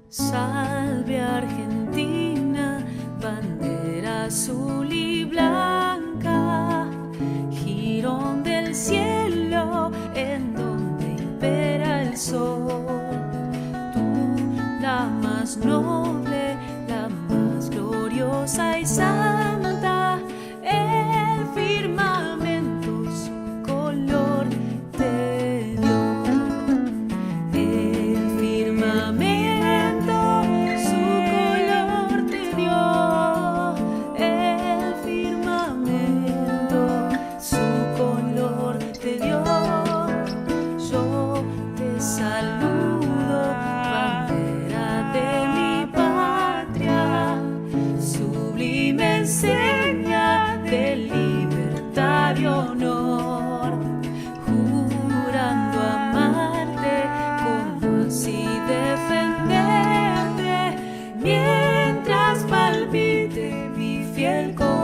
Salve Argentina, bandera azul y blanca, jirón del cielo en donde impera el sol. Tú, la más noble, la más gloriosa y santa, el firmamento su color te dio. El firmamento su color te dio. El firmamento su color te dio. Yo te saludo, bandera de mi patria, sublime enseña de libertad y honor, jurando amarte, como así defenderte, mientras palpite mi fiel corazón.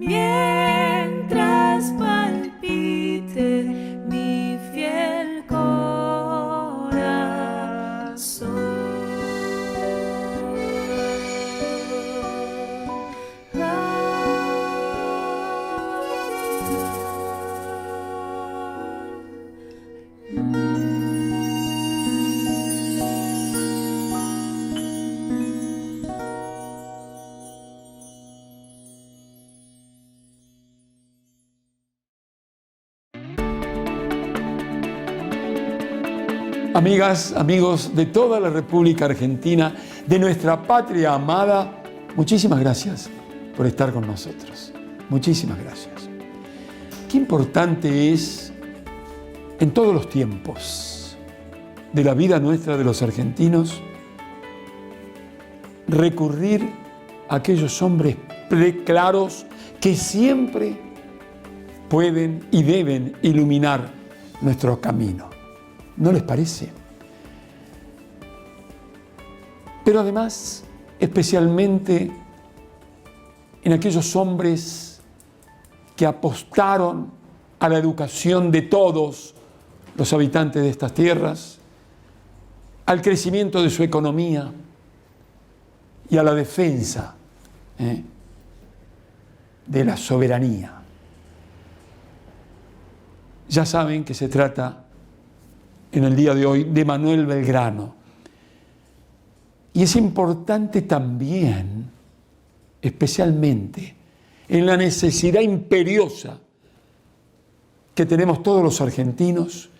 Mientras palpite mi fiel Amigas, amigos de toda la República Argentina, de nuestra patria amada, muchísimas gracias por estar con nosotros. Muchísimas gracias. Qué importante es en todos los tiempos de la vida nuestra de los argentinos recurrir a aquellos hombres claros que siempre pueden y deben iluminar nuestro camino. ¿No les parece? Pero además, especialmente en aquellos hombres que apostaron a la educación de todos los habitantes de estas tierras, al crecimiento de su economía y a la defensa de la soberanía. Ya saben que se trata en el día de hoy de Manuel Belgrano. Y es importante también, especialmente, en la necesidad imperiosa que tenemos todos los argentinos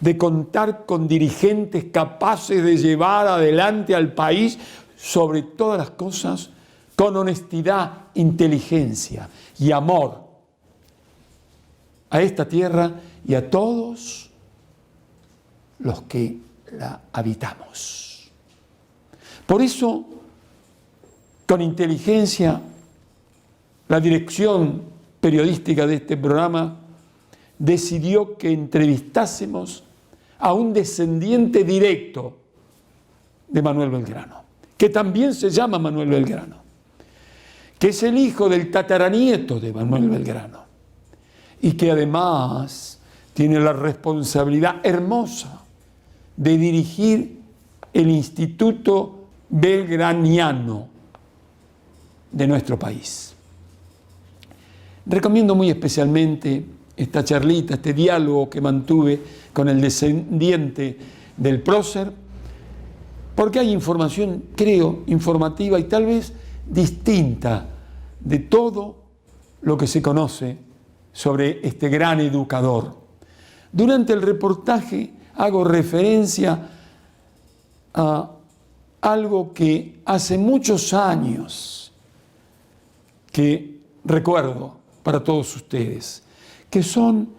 de contar con dirigentes capaces de llevar adelante al país, sobre todas las cosas, con honestidad, inteligencia y amor a esta tierra y a todos los que la habitamos. Por eso, con inteligencia, la dirección periodística de este programa decidió que entrevistásemos a un descendiente directo de Manuel Belgrano, que también se llama Manuel Belgrano, que es el hijo del tataranieto de Manuel Belgrano y que además tiene la responsabilidad hermosa de dirigir el Instituto Belgraniano de nuestro país. Recomiendo muy especialmente esta charlita, este diálogo que mantuve con el descendiente del prócer, porque hay información, creo, informativa y tal vez distinta de todo lo que se conoce sobre este gran educador. Durante el reportaje hago referencia a algo que hace muchos años que recuerdo para todos ustedes, que son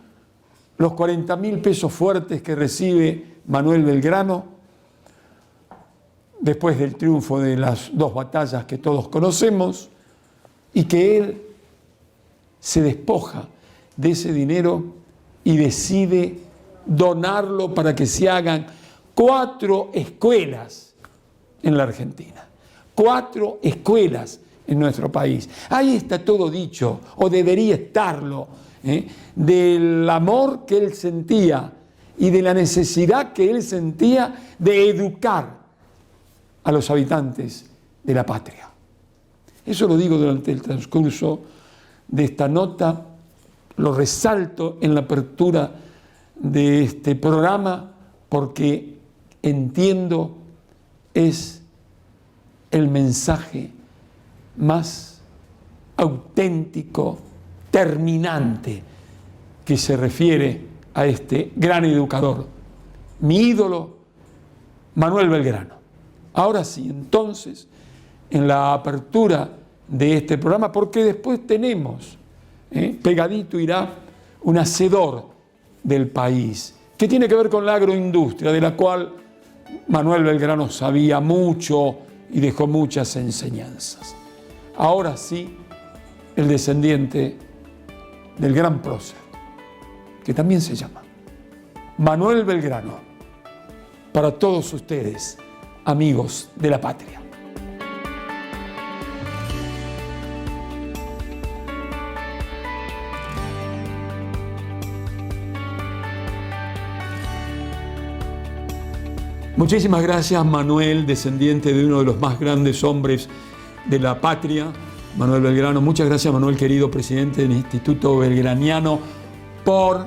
los 40.000 pesos fuertes que recibe Manuel Belgrano después del triunfo de las 2 batallas que todos conocemos, y que él se despoja de ese dinero y decide donarlo para que se hagan 4 escuelas en la Argentina, 4 escuelas en nuestro país. Ahí está todo dicho, o debería estarlo, del amor que él sentía y de la necesidad que él sentía de educar a los habitantes de la patria. Eso lo digo durante el transcurso de esta nota, lo resalto en la apertura de este programa porque entiendo es el mensaje más auténtico, terminante, que se refiere a este gran educador, mi ídolo, Manuel Belgrano. Ahora sí, entonces, en la apertura de este programa, porque después tenemos, pegadito irá un hacedor del país, que tiene que ver con la agroindustria, de la cual Manuel Belgrano sabía mucho y dejó muchas enseñanzas. Ahora sí, el descendiente del gran prócer, que también se llama Manuel Belgrano, para todos ustedes, amigos de la patria. Muchísimas gracias, Manuel, descendiente de uno de los más grandes hombres de la patria, Manuel Belgrano. Muchas gracias, Manuel, querido presidente del Instituto Belgraniano, por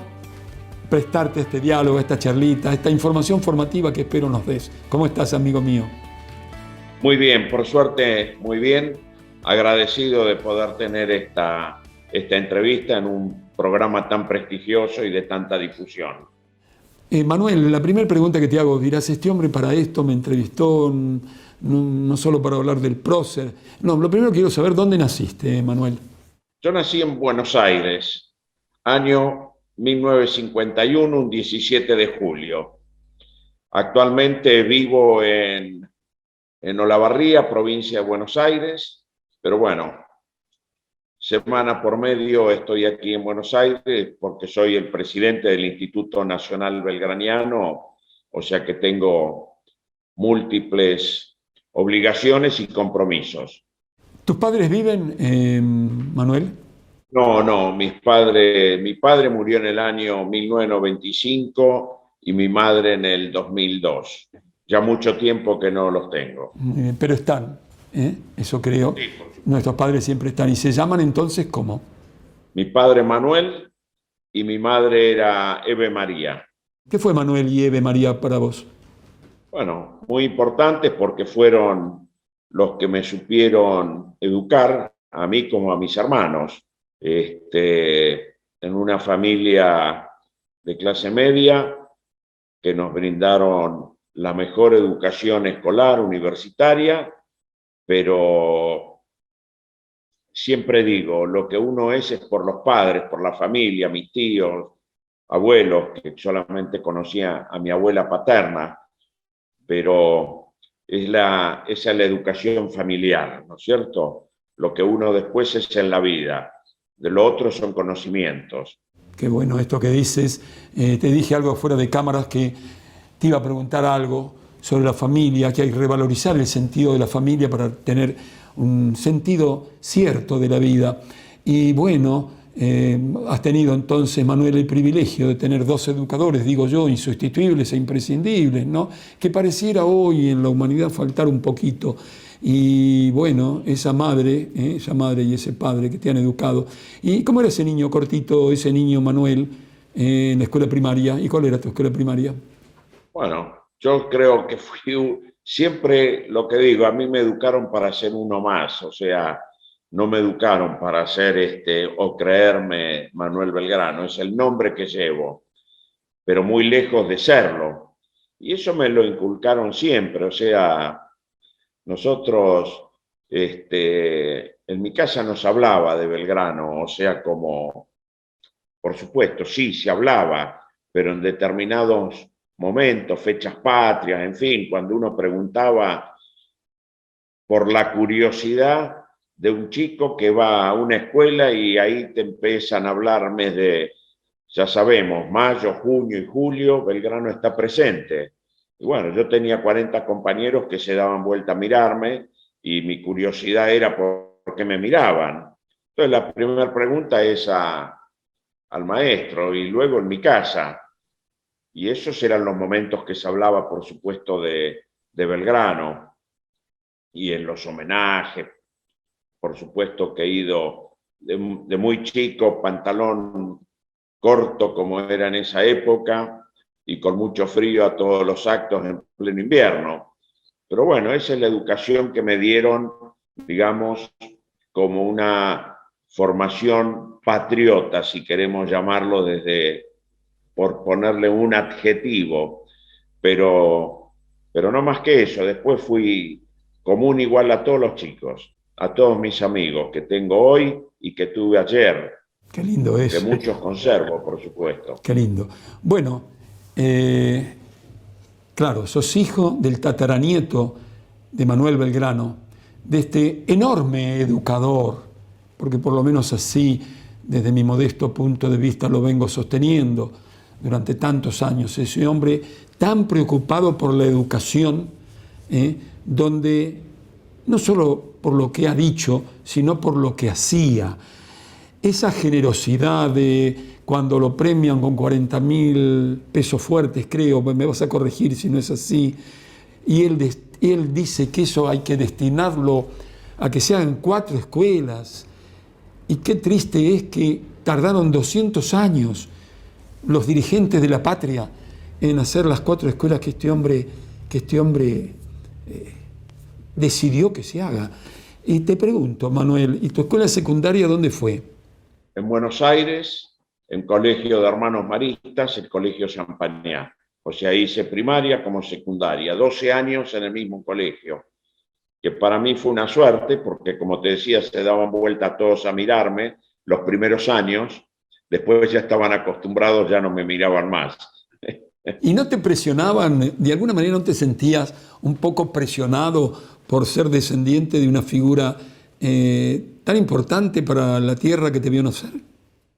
prestarte este diálogo, esta charlita, esta información formativa que espero nos des. ¿Cómo estás, amigo mío? Muy bien, por suerte, muy bien. Agradecido de poder tener esta entrevista en un programa tan prestigioso y de tanta difusión. Manuel, la primera pregunta que te hago, dirás, este hombre para esto me entrevistó, no solo para hablar del prócer. No, lo primero quiero saber, ¿dónde naciste, Manuel? Yo nací en Buenos Aires, año 1951, un 17 de julio. Actualmente vivo en Olavarría, provincia de Buenos Aires, pero bueno, semana por medio estoy aquí en Buenos Aires porque soy el presidente del Instituto Nacional Belgraniano, o sea que tengo múltiples obligaciones y compromisos. ¿Tus padres viven, Manuel? No, mi padre murió en el año 1995 y mi madre en el 2002. Ya mucho tiempo que no los tengo. Pero están, eso creo. Sí, Nuestros padres siempre están. ¿Y se llaman entonces cómo? mi padre Manuel y mi madre era Eve María. ¿Qué fue Manuel y Eve María para vos? Bueno, muy importantes porque fueron los que me supieron educar a mí como a mis hermanos. En una familia de clase media que nos brindaron la mejor educación escolar, universitaria, pero siempre digo, lo que uno es por los padres, por la familia, mis tíos, abuelos, que solamente conocía a mi abuela paterna, pero esa es la educación familiar, ¿no es cierto? Lo que uno después es en la vida, de lo otro son conocimientos. Qué bueno esto que dices. Te dije algo fuera de cámaras que te iba a preguntar algo sobre la familia, que hay que revalorizar el sentido de la familia para tener un sentido cierto de la vida. Y bueno, has tenido entonces, Manuel, el privilegio de tener 2 educadores, digo yo, insustituibles e imprescindibles, ¿no? Que pareciera hoy en la humanidad faltar un poquito. Y bueno, esa madre y ese padre que te han educado. ¿Y cómo era ese niño cortito, ese niño Manuel, en la escuela primaria? ¿Y cuál era tu escuela primaria? Bueno, yo creo que siempre lo que digo, a mí me educaron para ser uno más, o sea, no me educaron para ser o creerme Manuel Belgrano, es el nombre que llevo, pero muy lejos de serlo. Y eso me lo inculcaron siempre, o sea, nosotros, en mi casa nos hablaba de Belgrano, o sea, como por supuesto, sí, se hablaba, pero en determinados momentos, fechas patrias, en fin, cuando uno preguntaba por la curiosidad de un chico que va a una escuela y ahí te empiezan a hablar mes de, ya sabemos, mayo, junio y julio, Belgrano está presente. Y bueno, yo tenía 40 compañeros que se daban vuelta a mirarme y mi curiosidad era por qué me miraban. Entonces la primera pregunta es al maestro y luego en mi casa. Y esos eran los momentos que se hablaba, por supuesto, de Belgrano y en los homenajes. Por supuesto que he ido de muy chico, pantalón corto como era en esa época y con mucho frío a todos los actos en pleno invierno. Pero bueno, esa es la educación que me dieron, digamos, como una formación patriota, si queremos llamarlo desde, por ponerle un adjetivo, pero no más que eso. Después fui común igual a todos los chicos, a todos mis amigos que tengo hoy y que tuve ayer, Qué lindo que eso. muchos conservo, por supuesto. Qué lindo. Bueno, claro, sos hijo del tataranieto de Manuel Belgrano, de este enorme educador, porque por lo menos así, desde mi modesto punto de vista, lo vengo sosteniendo durante tantos años. Ese hombre tan preocupado por la educación, donde no solo por lo que ha dicho, sino por lo que hacía. Esa generosidad de cuando lo premian con 40.000 pesos fuertes, creo, me vas a corregir si no es así, y él dice que eso hay que destinarlo a que se hagan 4 escuelas. Y qué triste es que tardaron 200 años los dirigentes de la patria en hacer las 4 escuelas que este hombre decidió que se haga. Y te pregunto, Manuel, ¿y tu escuela secundaria dónde fue? En Buenos Aires, en Colegio de Hermanos Maristas, el Colegio Champagnat. O sea, hice primaria como secundaria, 12 años en el mismo colegio, que para mí fue una suerte, porque como te decía, se daban vuelta todos a mirarme los primeros años, después ya estaban acostumbrados, ya no me miraban más. ¿Y no te presionaban, de alguna manera no te sentías un poco presionado por ser descendiente de una figura tan importante para la tierra que te vio nacer?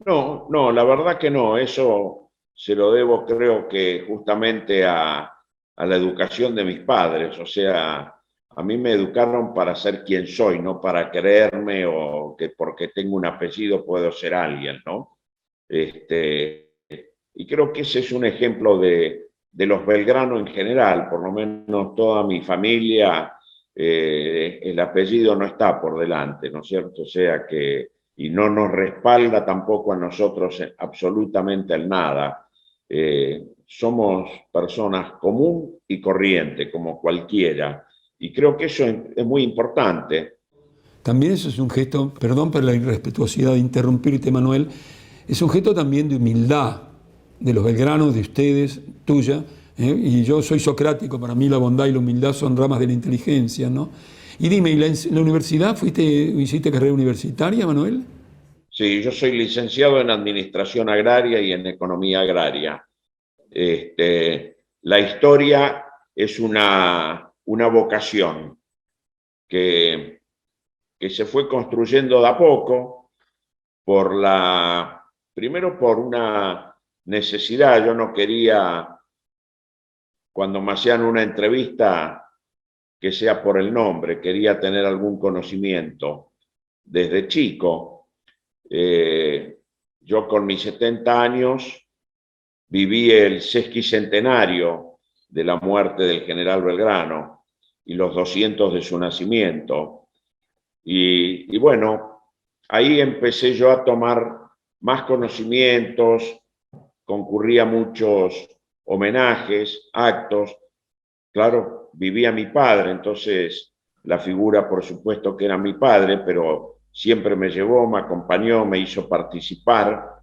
No, la verdad que no, eso se lo debo, creo que justamente a la educación de mis padres. O sea, a mí me educaron para ser quien soy, no para creerme o que porque tengo un apellido puedo ser alguien, ¿no? Y creo que ese es un ejemplo de los Belgrano en general, por lo menos toda mi familia, el apellido no está por delante, ¿no es cierto? O sea que, y no nos respalda tampoco a nosotros absolutamente en nada. Somos personas común y corriente, como cualquiera, y creo que eso es muy importante. También eso es un gesto, perdón por la irrespetuosidad de interrumpirte, Manuel, es un gesto también de humildad de los belgranos, de ustedes, tuya, y yo soy socrático, para mí la bondad y la humildad son ramas de la inteligencia, ¿no? Y dime, ¿y la universidad hiciste carrera universitaria, Manuel? Sí, yo soy licenciado en Administración Agraria y en Economía Agraria. La historia es una vocación que se fue construyendo de a poco primero por una necesidad. Yo no quería, cuando me hacían una entrevista, que sea por el nombre, quería tener algún conocimiento. Desde chico, yo con mis 70 años viví el sesquicentenario de la muerte del general Belgrano y los 200 de su nacimiento. Y bueno, ahí empecé yo a tomar más conocimientos, concurría a muchos homenajes, actos. Claro, vivía mi padre, entonces la figura, por supuesto que era mi padre, pero siempre me llevó, me acompañó, me hizo participar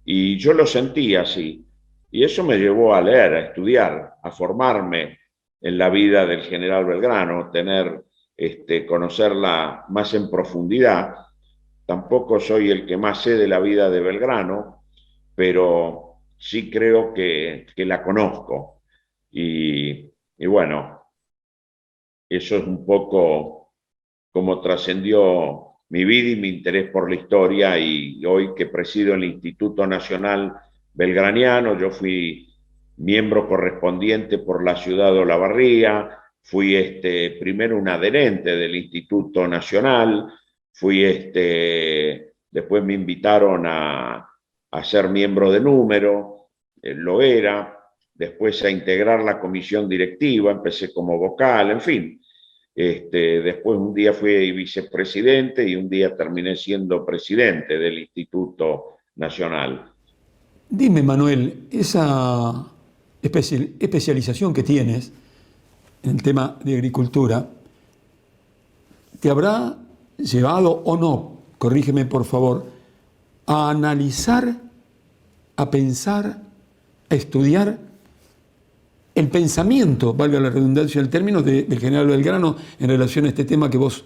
y yo lo sentía así. Y eso me llevó a leer, a estudiar, a formarme en la vida del general Belgrano, conocerla más en profundidad. Tampoco soy el que más sé de la vida de Belgrano, pero sí creo que la conozco. Y bueno, eso es un poco como trascendió mi vida y mi interés por la historia, y hoy que presido el Instituto Nacional Belgraniano, yo fui miembro correspondiente por la ciudad de Olavarría, fui primero un adherente del Instituto Nacional, después me invitaron a ser miembro de número, lo era, después a integrar la comisión directiva, empecé como vocal, en fin. Después un día fui vicepresidente y un día terminé siendo presidente del Instituto Nacional. Dime, Manuel, esa especialización que tienes en el tema de agricultura, ¿te habrá llevado o no, corrígeme por favor, a analizar, a pensar, a estudiar el pensamiento, valga la redundancia del término, del general Belgrano en relación a este tema que vos,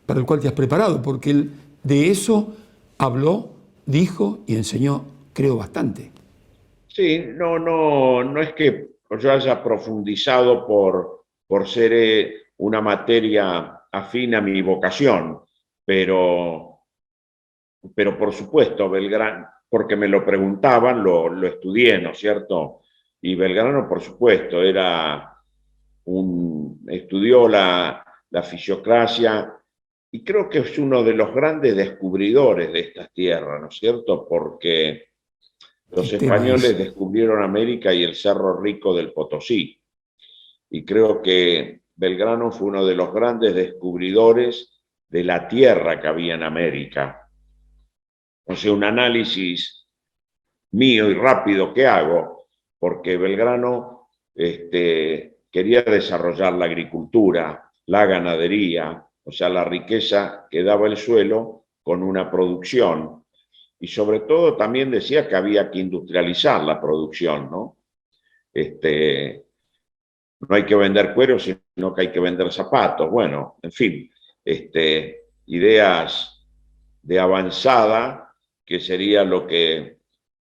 para el cual te has preparado? Porque él de eso habló, dijo y enseñó, creo, bastante. Sí, no es que yo haya profundizado por ser una materia afín a mi vocación, pero, pero por supuesto, Belgrano, porque me lo preguntaban, lo estudié, ¿no es cierto? Y Belgrano, por supuesto, estudió la fisiocracia y creo que es uno de los grandes descubridores de estas tierras, ¿no es cierto? Porque ¿Qué los tema españoles ese? descubrieron América y el Cerro Rico del Potosí. Y creo que Belgrano fue uno de los grandes descubridores de la tierra que había en América. O sea, un análisis mío y rápido que hago, porque Belgrano quería desarrollar la agricultura, la ganadería, o sea, la riqueza que daba el suelo con una producción. Y sobre todo también decía que había que industrializar la producción, ¿no? No hay que vender cuero, sino que hay que vender zapatos. Bueno, en fin, ideas de avanzada, que sería lo que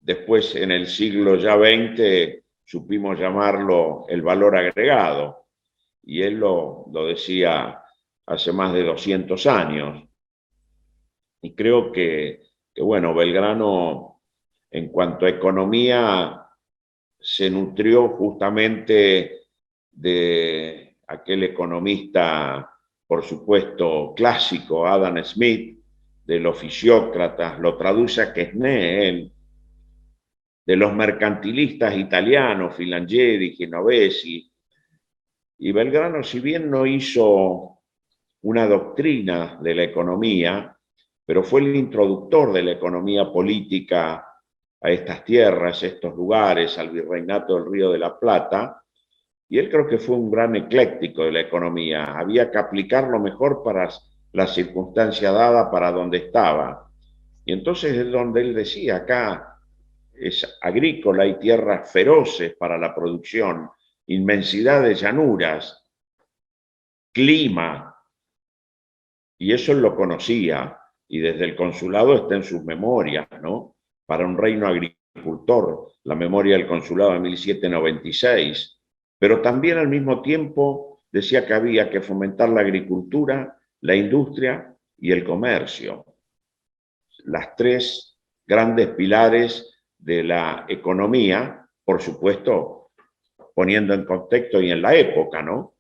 después en el siglo ya XX supimos llamarlo el valor agregado. Y él lo decía hace más de 200 años. Y creo bueno, Belgrano, en cuanto a economía, se nutrió justamente de aquel economista, por supuesto, clásico, Adam Smith, de los fisiócratas, lo traduce a Quesnay, él, de los mercantilistas italianos, Filangieri, Genovesi. Y Belgrano, si bien no hizo una doctrina de la economía, pero fue el introductor de la economía política a estas tierras, a estos lugares, al virreinato del Río de la Plata, y él creo que fue un gran ecléctico de la economía. Había que aplicarlo mejor para la circunstancia dada para donde estaba. Y entonces es donde él decía, acá es agrícola, hay tierras feroces para la producción, inmensidad de llanuras, clima, y eso él lo conocía, y desde el consulado está en sus memorias, ¿no? Para un reino agricultor, la memoria del consulado de 1796, pero también al mismo tiempo decía que había que fomentar la agricultura, la industria y el comercio, las tres grandes pilares de la economía, por supuesto, poniendo en contexto y en la época, ¿no?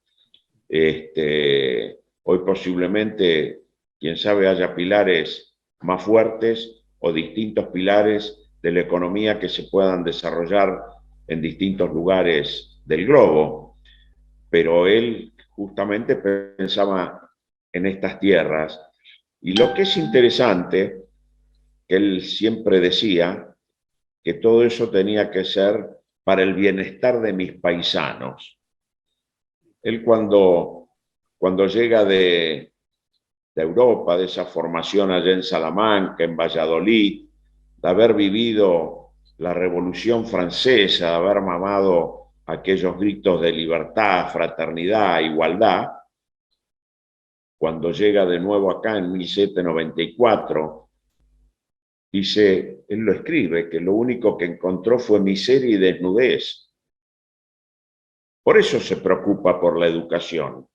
Hoy posiblemente, quién sabe, haya pilares más fuertes o distintos pilares de la economía que se puedan desarrollar en distintos lugares del globo. Pero él justamente pensaba en estas tierras. Y lo que es interesante, que él siempre decía, que todo eso tenía que ser para el bienestar de mis paisanos. Él cuando llega de Europa, de esa formación allá en Salamanca, en Valladolid, de haber vivido la Revolución Francesa, de haber mamado aquellos gritos de libertad, fraternidad, igualdad, cuando llega de nuevo acá en 1794, Dice, él lo escribe, que lo único que encontró fue miseria y desnudez. Por eso se preocupa por la educación.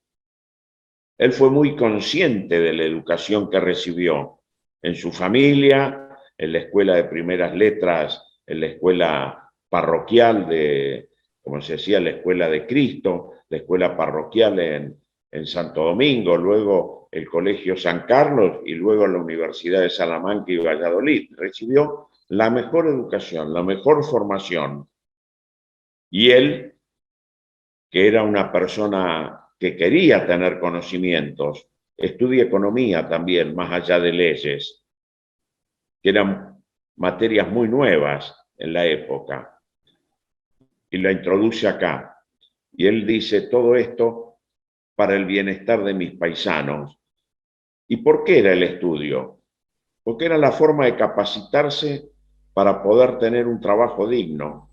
Él fue muy consciente de la educación que recibió en su familia, en la escuela de primeras letras, en la escuela parroquial de, como se decía, la escuela de Cristo, la escuela parroquial en Santo Domingo, luego el Colegio San Carlos y luego la Universidad de Salamanca y Valladolid. Recibió la mejor educación, la mejor formación. Y él, que era una persona que quería tener conocimientos, estudia economía también, más allá de leyes, que eran materias muy nuevas en la época, y la introduce acá. Y él dice, todo esto para el bienestar de mis paisanos. ¿Y por qué era el estudio? Porque era la forma de capacitarse para poder tener un trabajo digno,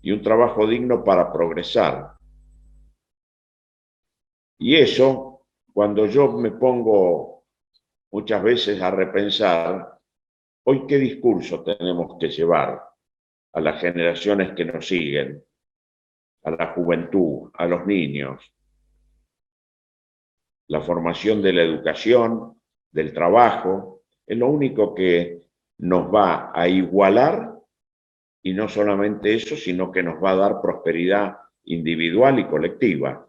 y un trabajo digno para progresar. Y eso, cuando yo me pongo muchas veces a repensar, hoy qué discurso tenemos que llevar a las generaciones que nos siguen, a la juventud, a los niños. La formación de la educación, del trabajo, es lo único que nos va a igualar, y no solamente eso, sino que nos va a dar prosperidad individual y colectiva.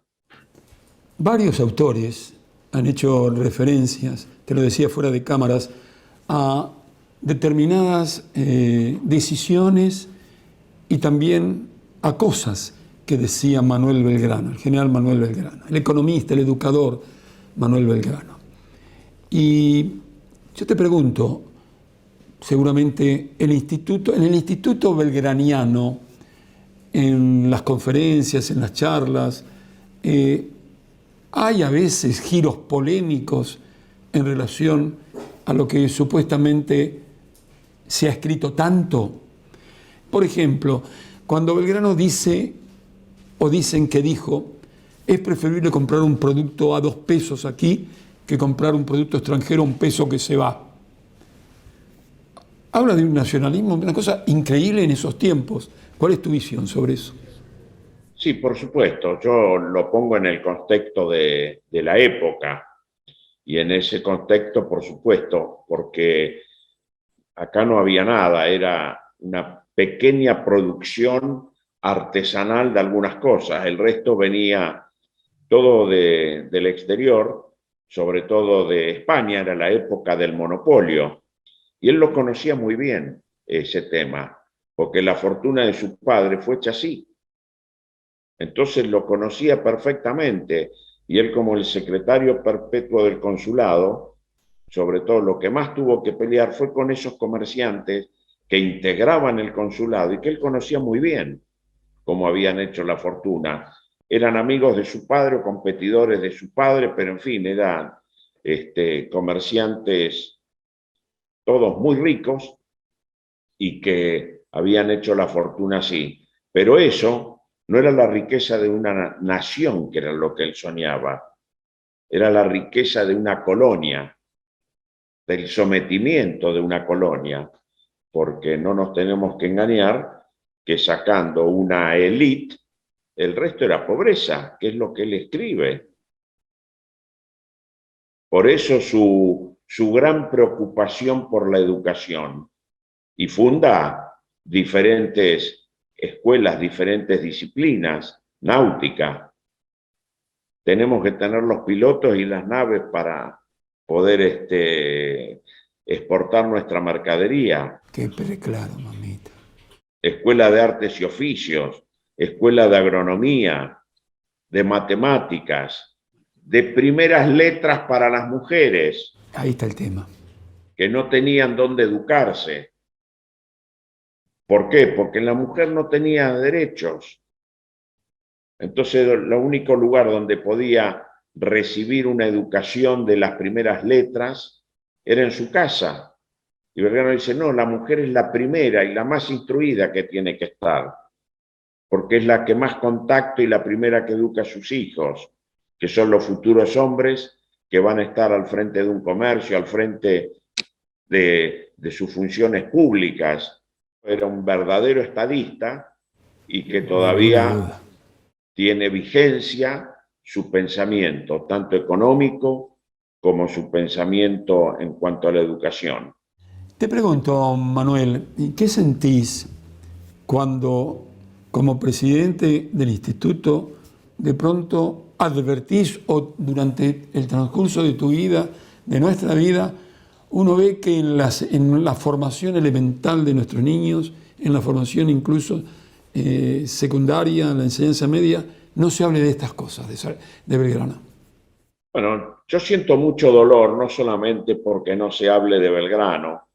Varios autores han hecho referencias, te lo decía fuera de cámaras, a determinadas decisiones y también a cosas que decía Manuel Belgrano, el general Manuel Belgrano, el economista, el educador Manuel Belgrano. Y yo te pregunto, seguramente en el Instituto Belgraniano, en las conferencias, en las charlas, hay a veces giros polémicos en relación a lo que supuestamente se ha escrito tanto. Por ejemplo, cuando Belgrano dice, o dicen que dijo, es preferible comprar un producto a 2 pesos aquí que comprar un producto extranjero a 1 peso que se va. Habla de un nacionalismo, una cosa increíble en esos tiempos. ¿Cuál es tu visión sobre eso? Sí, por supuesto, yo lo pongo en el contexto de la época, y en ese contexto, por supuesto, porque acá no había nada, era una pequeña producción artesanal de algunas cosas, el resto venía todo del exterior, sobre todo de España, era la época del monopolio, y él lo conocía muy bien, ese tema, porque la fortuna de su padre fue hecha así. Entonces lo conocía perfectamente, y él, como el secretario perpetuo del consulado, sobre todo lo que más tuvo que pelear fue con esos comerciantes que integraban el consulado y que él conocía muy bien cómo habían hecho la fortuna. Eran amigos de su padre o competidores de su padre, pero en fin, eran comerciantes todos muy ricos y que habían hecho la fortuna así. Pero eso no era la riqueza de una nación, que era lo que él soñaba, era la riqueza de una colonia, del sometimiento de una colonia, porque no nos tenemos que engañar que sacando una élite, el resto era pobreza, que es lo que él escribe. Por eso su gran preocupación por la educación, y funda diferentes escuelas, diferentes disciplinas, náutica. Tenemos que tener los pilotos y las naves para poder exportar nuestra mercadería. Qué preclaro, mamita. Escuela de artes y oficios, escuela de agronomía, de matemáticas, de primeras letras para las mujeres. Ahí está el tema. Que no tenían dónde educarse. ¿Por qué? Porque la mujer no tenía derechos. Entonces, el único lugar donde podía recibir una educación de las primeras letras era en su casa. Y Belgrano dice, no, la mujer es la primera y la más instruida que tiene que estar, porque es la que más contacto y la primera que educa a sus hijos, que son los futuros hombres que van a estar al frente de un comercio, al frente de sus funciones públicas. Era un verdadero estadista y que todavía tiene vigencia su pensamiento, tanto económico como su pensamiento en cuanto a la educación. Te pregunto, Manuel, ¿qué sentís cuando, como presidente del instituto, de pronto advertís o durante el transcurso de tu vida, de nuestra vida, uno ve que en la formación elemental de nuestros niños, en la formación incluso secundaria, en la enseñanza media, no se hable de estas cosas, de Belgrano? Bueno, yo siento mucho dolor, no solamente porque no se hable de Belgrano,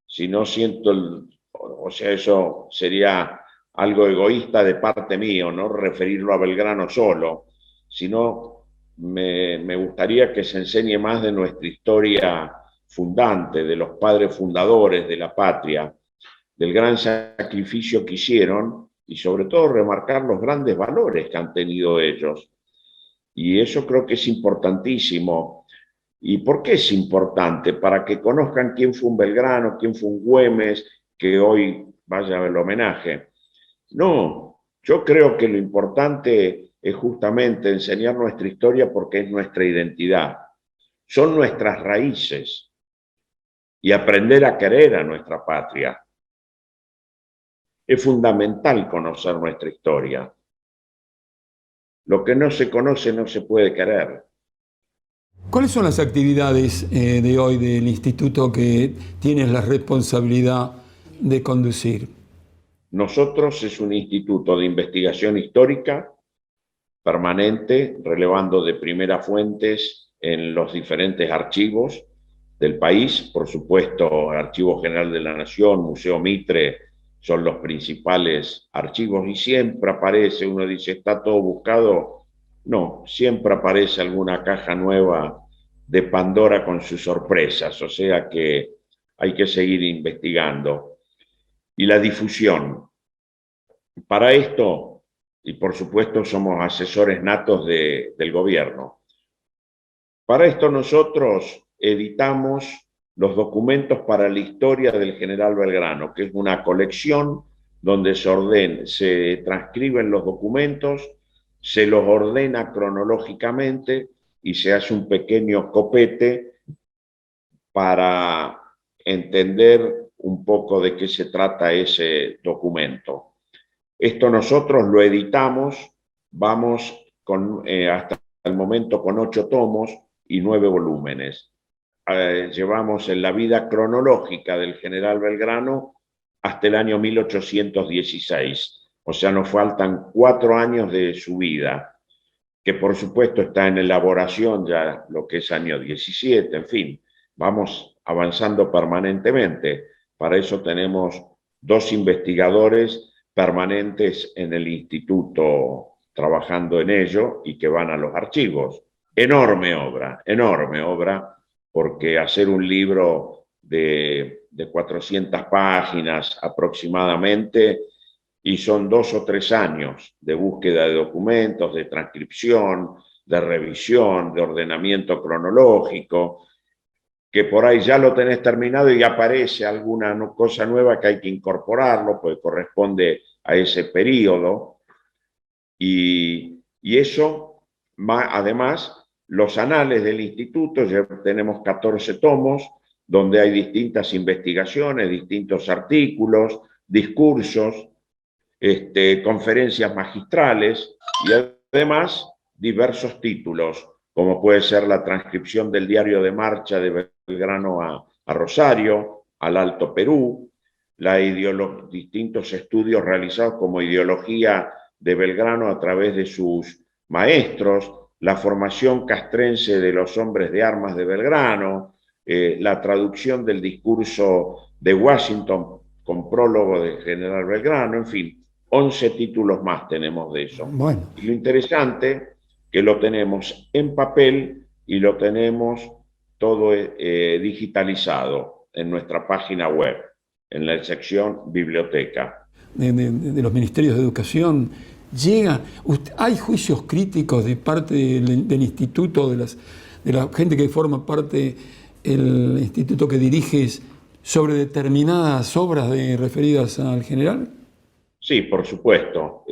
sino siento, o sea, eso sería algo egoísta de parte mío, no referirlo a Belgrano solo, sino me gustaría que se enseñe más de nuestra historia fundante, de los padres fundadores de la patria, del gran sacrificio que hicieron y sobre todo remarcar los grandes valores que han tenido ellos. Y eso creo que es importantísimo. ¿Y por qué es importante? Para que conozcan quién fue un Belgrano, quién fue un Güemes, que hoy vaya el homenaje. No, yo creo que lo importante es justamente enseñar nuestra historia porque es nuestra identidad. Son nuestras raíces y aprender a querer a nuestra patria. Es fundamental conocer nuestra historia. Lo que no se conoce no se puede querer. ¿Cuáles son las actividades de hoy del instituto que tienes la responsabilidad de conducir? Nosotros es un instituto de investigación histórica permanente, relevando de primera fuentes en los diferentes archivos del país. Por supuesto, Archivo General de la Nación, Museo Mitre, son los principales archivos y siempre aparece, uno dice, ¿está todo buscado? No, siempre aparece alguna caja nueva de Pandora con sus sorpresas, o sea que hay que seguir investigando. Y la difusión. Para esto, y por supuesto somos asesores natos del gobierno, para esto nosotros editamos los documentos para la historia del general Belgrano, que es una colección donde se transcriben los documentos, se los ordena cronológicamente y se hace un pequeño copete para entender un poco de qué se trata ese documento. Esto nosotros lo editamos, vamos hasta el momento con 8 tomos y 9 volúmenes. Llevamos en la vida cronológica del general Belgrano hasta el año 1816. O sea, nos faltan 4 años de su vida, que por supuesto está en elaboración ya lo que es año 17, en fin, vamos avanzando permanentemente. Para eso tenemos 2 investigadores permanentes en el instituto trabajando en ello y que van a los archivos. Enorme obra, porque hacer un libro de 400 páginas aproximadamente, y son 2 o 3 años de búsqueda de documentos, de transcripción, de revisión, de ordenamiento cronológico, que por ahí ya lo tenés terminado y aparece alguna cosa nueva que hay que incorporarlo, pues corresponde a ese periodo. Y eso, además, los anales del instituto, ya tenemos 14 tomos, donde hay distintas investigaciones, distintos artículos, discursos, conferencias magistrales y además diversos títulos, como puede ser la transcripción del diario de marcha de Belgrano a Rosario, al Alto Perú, distintos estudios realizados como ideología de Belgrano a través de sus maestros, la formación castrense de los hombres de armas de Belgrano, la traducción del discurso de Washington con prólogo del general Belgrano, en fin, 11 títulos más tenemos de eso. Bueno. Y lo interesante que lo tenemos en papel y lo tenemos todo digitalizado en nuestra página web, en la sección biblioteca. De los ministerios de educación, hay juicios críticos de parte del instituto, de la gente que forma parte del instituto que diriges, sobre determinadas obras referidas al general? Sí, por supuesto.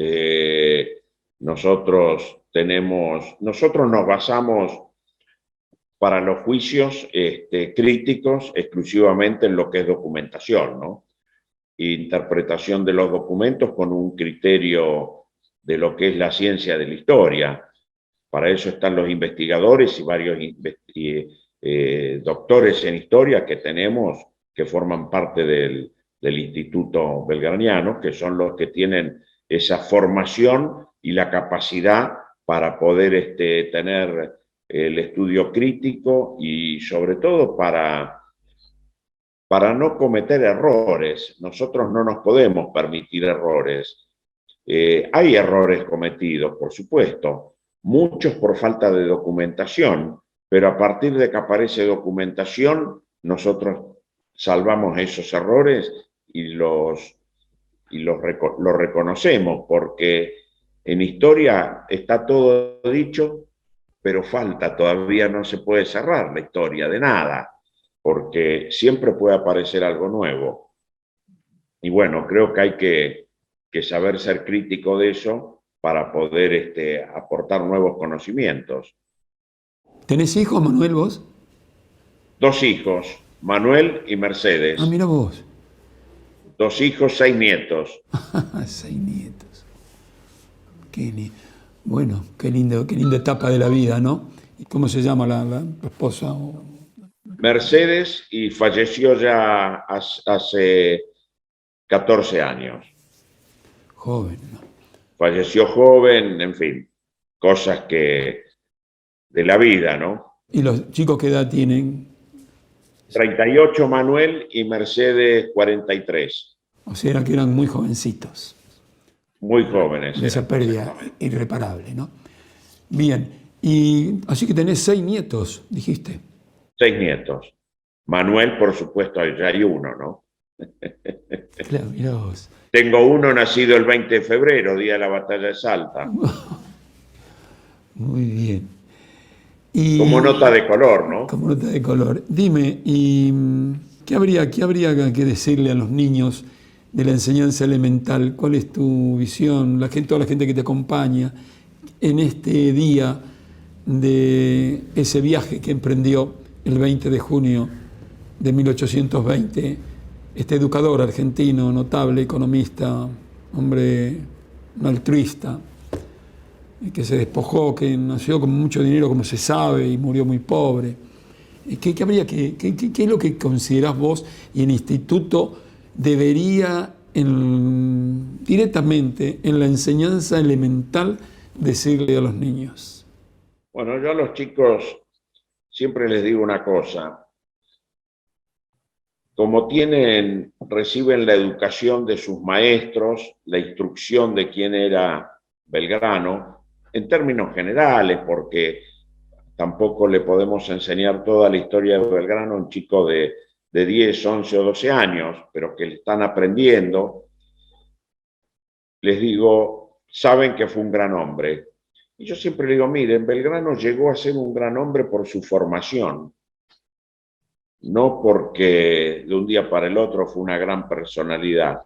Nosotros nos basamos para los juicios críticos exclusivamente en lo que es documentación, ¿no? Interpretación de los documentos con un criterio de lo que es la ciencia de la historia. Para eso están los investigadores y varios doctores en historia que tenemos, que forman parte del Instituto Belgraniano, que son los que tienen esa formación y la capacidad para poder tener el estudio crítico y sobre todo para no cometer errores. Nosotros no nos podemos permitir errores. Hay errores cometidos, por supuesto, muchos por falta de documentación, pero a partir de que aparece documentación, nosotros salvamos esos errores y los reconocemos, porque en historia está todo dicho, pero falta, todavía no se puede cerrar la historia de nada, porque siempre puede aparecer algo nuevo. Y bueno, creo que hay que saber ser crítico de eso para poder aportar nuevos conocimientos. ¿Tenés hijos, Manuel, vos? 2 hijos, Manuel y Mercedes. Ah, mira vos. 2 hijos, 6 nietos. 6 nietos. Bueno, qué linda etapa de la vida, ¿no? ¿Y cómo se llama la esposa? Mercedes, y falleció ya hace 14 años. Joven, ¿no? Falleció joven, en fin, cosas de la vida, ¿no? ¿Y los chicos qué edad tienen? 38 Manuel y Mercedes 43. O sea, que eran muy jovencitos. Muy jóvenes. De esa pérdida irreparable, ¿no? Bien, y así que tenés 6 nietos, dijiste. 6 nietos. Manuel, por supuesto, ya hay uno, ¿no? Claro, mirá vos. Tengo uno nacido el 20 de febrero, día de la batalla de Salta. Muy bien. Y, como nota de color, ¿no? Como nota de color. Dime, ¿y qué habría que decirle a los niños de la enseñanza elemental? ¿Cuál es tu visión? Toda la gente que te acompaña en este día de ese viaje que emprendió el 20 de junio de 1820, este educador argentino, notable, economista, hombre altruista, que se despojó, que nació con mucho dinero, como se sabe, y murió muy pobre. ¿Qué es lo que considerás vos y el instituto debería directamente en la enseñanza elemental decirle a los niños? Bueno, yo a los chicos siempre les digo una cosa. Como reciben la educación de sus maestros, la instrucción de quién era Belgrano, en términos generales, porque tampoco le podemos enseñar toda la historia de Belgrano a un chico de 10, 11 o 12 años, pero que le están aprendiendo, les digo, saben que fue un gran hombre. Y yo siempre le digo, miren, Belgrano llegó a ser un gran hombre por su formación, no porque de un día para el otro fue una gran personalidad,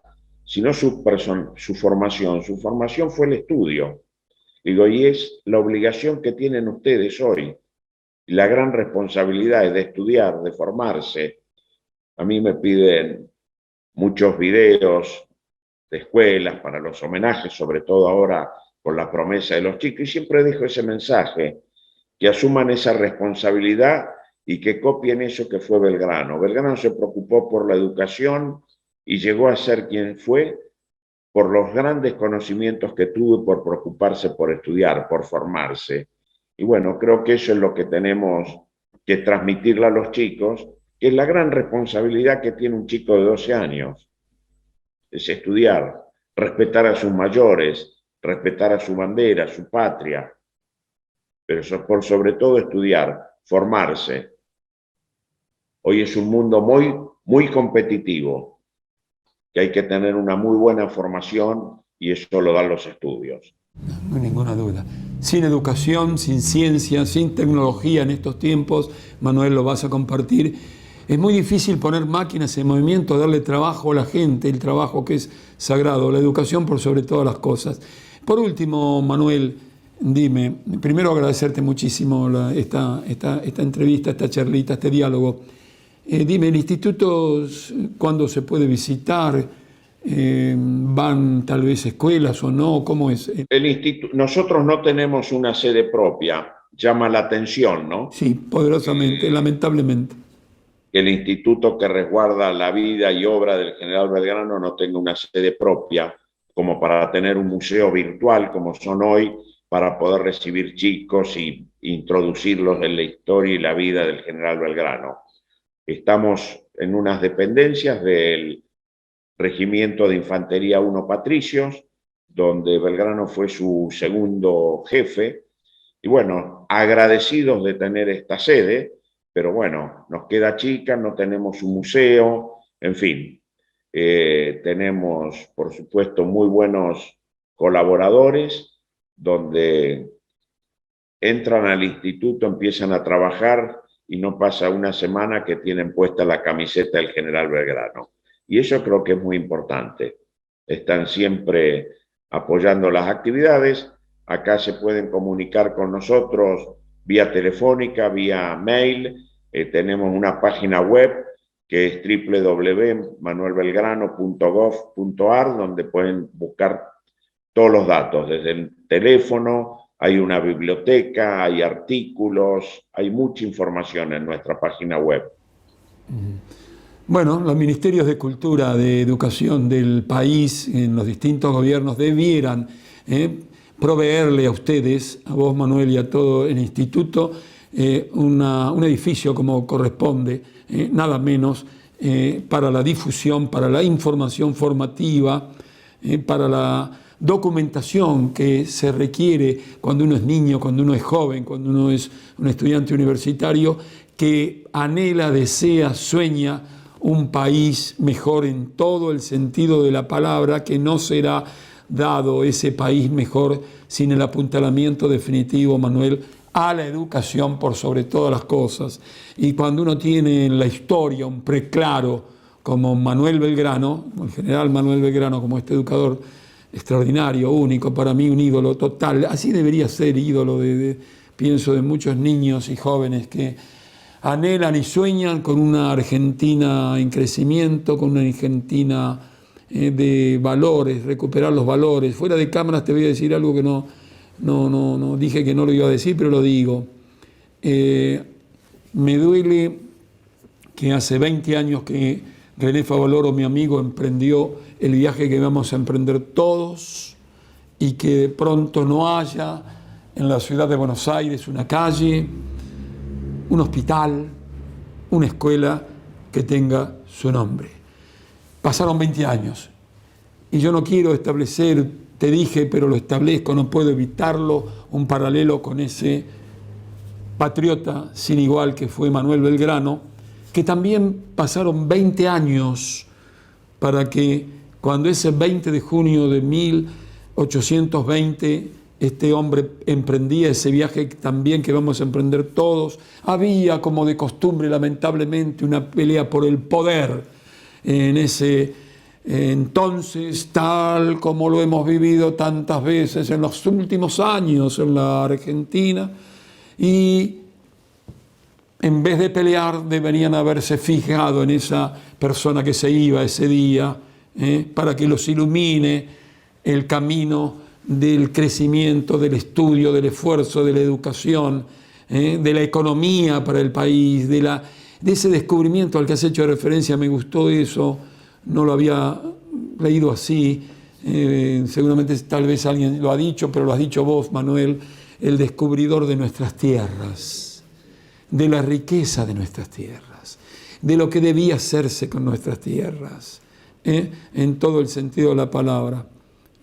sino su formación. Su formación fue el estudio. Digo, y es la obligación que tienen ustedes hoy. La gran responsabilidad es de estudiar, de formarse. A mí me piden muchos videos de escuelas para los homenajes, sobre todo ahora con la promesa de los chicos, y siempre dejo ese mensaje, que asuman esa responsabilidad y que copien eso que fue Belgrano. Belgrano se preocupó por la educación y llegó a ser quien fue por los grandes conocimientos que tuvo y por preocuparse por estudiar, por formarse. Y bueno, creo que eso es lo que tenemos que transmitirle a los chicos, que es la gran responsabilidad que tiene un chico de 12 años. Es estudiar, respetar a sus mayores, respetar a su bandera, a su patria, pero por sobre todo estudiar, formarse. Hoy es un mundo muy, muy competitivo, que hay que tener una muy buena formación y eso lo dan los estudios. No hay ninguna duda. Sin educación, sin ciencia, sin tecnología en estos tiempos, Manuel, lo vas a compartir, Es muy difícil poner máquinas en movimiento, darle trabajo a la gente, el trabajo que es sagrado, la educación por sobre todas las cosas. Por último, Manuel, dime, primero agradecerte muchísimo esta entrevista, esta charlita, este diálogo. Dime, ¿el instituto cuándo se puede visitar? ¿Van tal vez escuelas o no? ¿Cómo es? Nosotros no tenemos una sede propia, llama la atención, ¿no? Sí, poderosamente, lamentablemente. Que el instituto que resguarda la vida y obra del general Belgrano no tenga una sede propia, como para tener un museo virtual como son hoy, para poder recibir chicos y introducirlos en la historia y la vida del general Belgrano. Estamos en unas dependencias del Regimiento de Infantería 1 Patricios, donde Belgrano fue su segundo jefe, y bueno, agradecidos de tener esta sede, pero bueno, nos queda chica, no tenemos un museo, en fin. Tenemos, por supuesto, muy buenos colaboradores, donde entran al instituto, empiezan a trabajar y no pasa una semana que tienen puesta la camiseta del general Belgrano. Y eso creo que es muy importante. Están siempre apoyando las actividades. Acá se pueden comunicar con nosotros vía telefónica, vía mail. Tenemos una página web que es www.manuelbelgrano.gov.ar, donde pueden buscar todos los datos, desde el teléfono, hay una biblioteca, hay artículos, hay mucha información en nuestra página web. Bueno, los ministerios de cultura, de educación del país, en los distintos gobiernos, debieran proveerle a ustedes, a vos, Manuel, y a todo el instituto, un edificio como corresponde, nada menos, para la difusión, para la información formativa, para la documentación que se requiere cuando uno es niño, cuando uno es joven, cuando uno es un estudiante universitario que anhela, desea, sueña un país mejor en todo el sentido de la palabra, que no será dado ese país mejor sin el apuntalamiento definitivo, Manuel, a la educación por sobre todas las cosas. Y cuando uno tiene en la historia un preclaro como Manuel Belgrano, el general Manuel Belgrano, como este educador extraordinario, único, para mí un ídolo total, así debería ser ídolo pienso, de muchos niños y jóvenes que anhelan y sueñan con una Argentina en crecimiento, con una Argentina de valores, recuperar los valores. Fuera de cámaras te voy a decir algo que no dije que no lo iba a decir, pero lo digo. Me duele que hace 20 años que René Favaloro, mi amigo, emprendió el viaje que vamos a emprender todos y que de pronto no haya en la ciudad de Buenos Aires una calle, un hospital, una escuela que tenga su nombre. Pasaron 20 años y yo no quiero establecer, te dije, pero lo establezco, no puedo evitarlo, un paralelo con ese patriota sin igual que fue Manuel Belgrano, que también pasaron 20 años para que cuando ese 20 de junio de 1820 este hombre emprendía ese viaje también que vamos a emprender todos, había como de costumbre lamentablemente una pelea por el poder en ese entonces, tal como lo hemos vivido tantas veces en los últimos años en la Argentina, y en vez de pelear deberían haberse fijado en esa persona que se iba ese día para que los ilumine el camino del crecimiento, del estudio, del esfuerzo, de la educación, de la economía para el país, de ese descubrimiento al que has hecho referencia. Me gustó eso, no lo había leído así, seguramente tal vez alguien lo ha dicho, pero lo has dicho vos, Manuel, el descubridor de nuestras tierras, de la riqueza de nuestras tierras, de lo que debía hacerse con nuestras tierras, en todo el sentido de la palabra.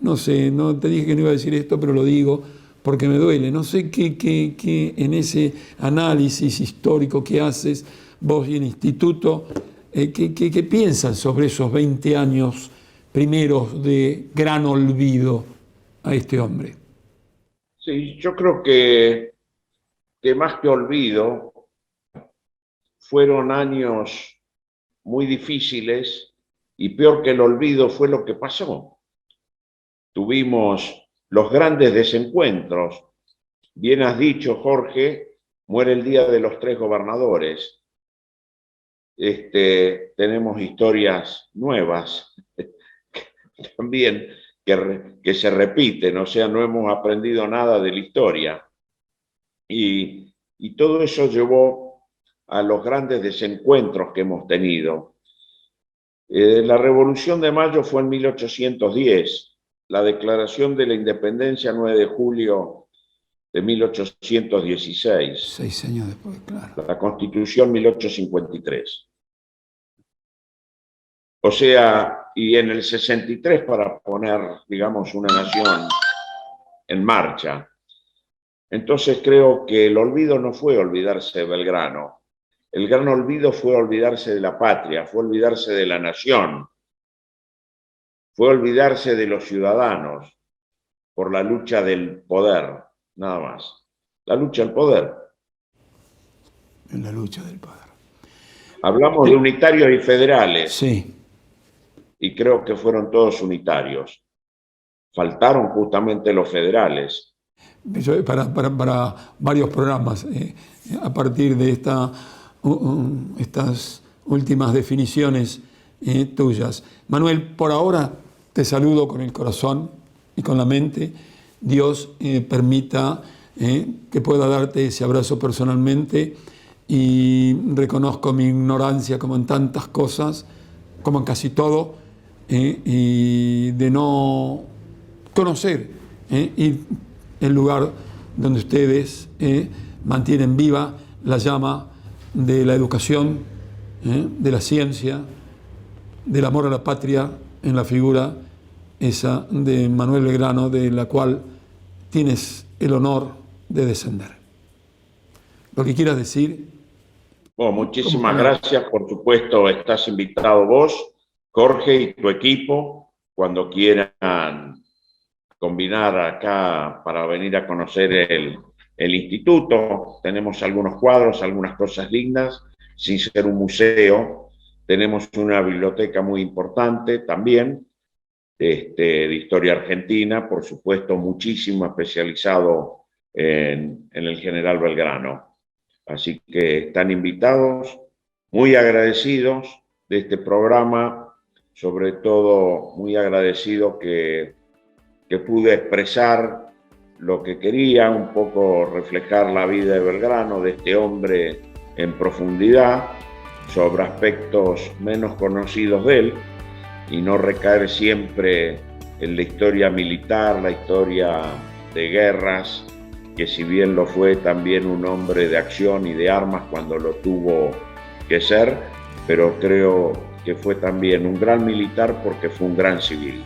No sé, no te dije que no iba a decir esto, pero lo digo porque me duele. No sé qué en ese análisis histórico que haces vos y el instituto, ¿qué piensan sobre esos 20 años primeros de gran olvido a este hombre? Sí, yo creo que más que olvido, fueron años muy difíciles y peor que el olvido fue lo que pasó. Tuvimos los grandes desencuentros. Bien has dicho, Jorge, muere el día de los 3 gobernadores. Tenemos historias nuevas también que se repiten, o sea, no hemos aprendido nada de la historia. Y todo eso llevó a los grandes desencuentros que hemos tenido. La Revolución de Mayo fue en 1810, la Declaración de la Independencia 9 de julio de 1816. 6 años después, claro. La Constitución 1853. O sea, y en el 63 para poner, digamos, una nación en marcha. Entonces creo que el olvido no fue olvidarse de Belgrano. El gran olvido fue olvidarse de la patria, fue olvidarse de la nación, fue olvidarse de los ciudadanos por la lucha del poder, nada más. La lucha del poder. En la lucha del poder. Hablamos de unitarios y federales. Sí. Y creo que fueron todos unitarios. Faltaron justamente los federales. Eso para varios programas, a partir de estas últimas definiciones tuyas. Manuel, por ahora te saludo con el corazón y con la mente. Dios permita que pueda darte ese abrazo personalmente, y reconozco mi ignorancia como en tantas cosas, como en casi todo, y de no conocer el lugar donde ustedes mantienen viva la llama de la educación, de la ciencia, del amor a la patria, en la figura esa de Manuel Belgrano, de la cual tienes el honor de descender. Lo que quieras decir. Bueno, muchísimas gracias. Por supuesto, estás invitado vos, Jorge, y tu equipo, cuando quieran combinar acá para venir a conocer el instituto. Tenemos algunos cuadros, algunas cosas lindas, sin ser un museo. Tenemos una biblioteca muy importante también, de historia argentina, por supuesto, muchísimo especializado en el general Belgrano. Así que están invitados, muy agradecidos de este programa, sobre todo muy agradecido que pude expresar lo que quería, un poco reflejar la vida de Belgrano, de este hombre en profundidad, sobre aspectos menos conocidos de él, y no recaer siempre en la historia militar, la historia de guerras, que si bien lo fue también un hombre de acción y de armas cuando lo tuvo que ser, pero creo que fue también un gran militar porque fue un gran civil.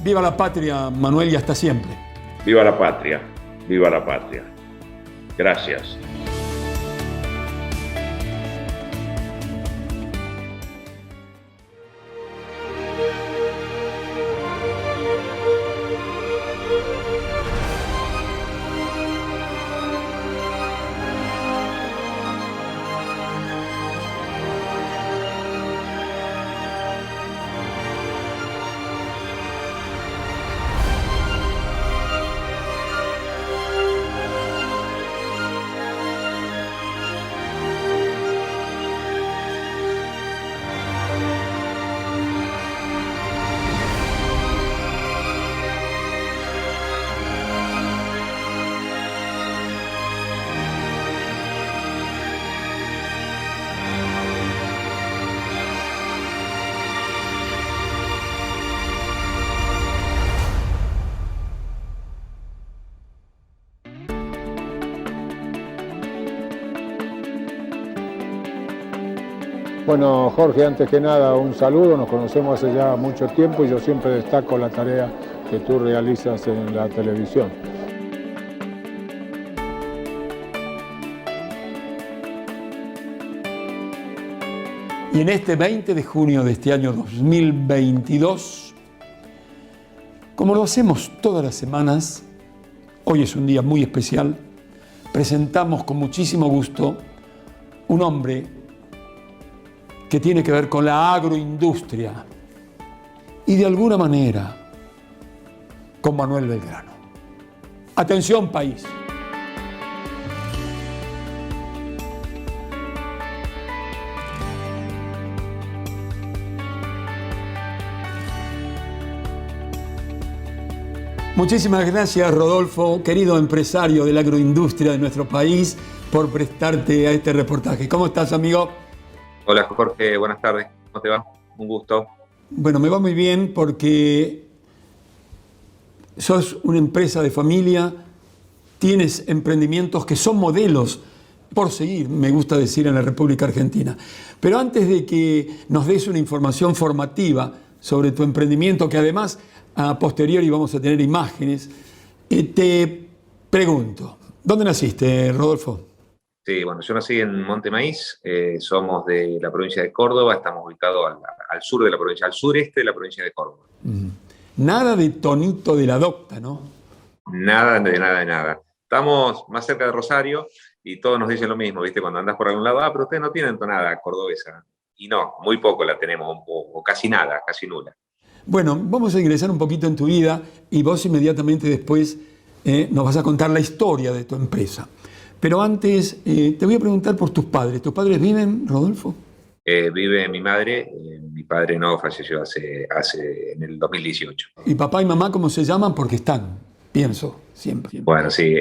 Viva la patria, Manuel, y hasta siempre. Viva la patria, viva la patria. Gracias. Bueno, Jorge, antes que nada, un saludo. Nos conocemos hace ya mucho tiempo y yo siempre destaco la tarea que tú realizas en la televisión. Y en este 20 de junio de este año 2022, como lo hacemos todas las semanas, hoy es un día muy especial, presentamos con muchísimo gusto un hombre que tiene que ver con la agroindustria y de alguna manera con Manuel Belgrano. Atención, país. Muchísimas gracias, Rodolfo, querido empresario de la agroindustria de nuestro país, por prestarte a este reportaje. ¿Cómo estás, amigo? Hola, Jorge, buenas tardes. ¿Cómo te va? Un gusto. Bueno, me va muy bien porque sos una empresa de familia, tienes emprendimientos que son modelos por seguir, me gusta decir, en la República Argentina. Pero antes de que nos des una información formativa sobre tu emprendimiento, que además a posteriori vamos a tener imágenes, te pregunto, ¿dónde naciste, Rodolfo? Sí, bueno, yo nací en Monte Maíz, somos de la provincia de Córdoba, estamos ubicados al sur de la provincia, al sureste de la provincia de Córdoba. Nada de tonito de la docta, ¿no? Nada de nada de nada. Estamos más cerca de Rosario y todos nos dicen lo mismo, ¿viste? Cuando andás por algún lado, pero ustedes no tienen tonada cordobesa. Y no, muy poco la tenemos, o casi nada, casi nula. Bueno, vamos a ingresar un poquito en tu vida y vos inmediatamente después nos vas a contar la historia de tu empresa. Pero antes te voy a preguntar por tus padres. ¿Tus padres viven, Rodolfo? Vive mi madre, mi padre no, falleció en el 2018. ¿Y papá y mamá cómo se llaman? Porque están, pienso, siempre. Bueno, sí,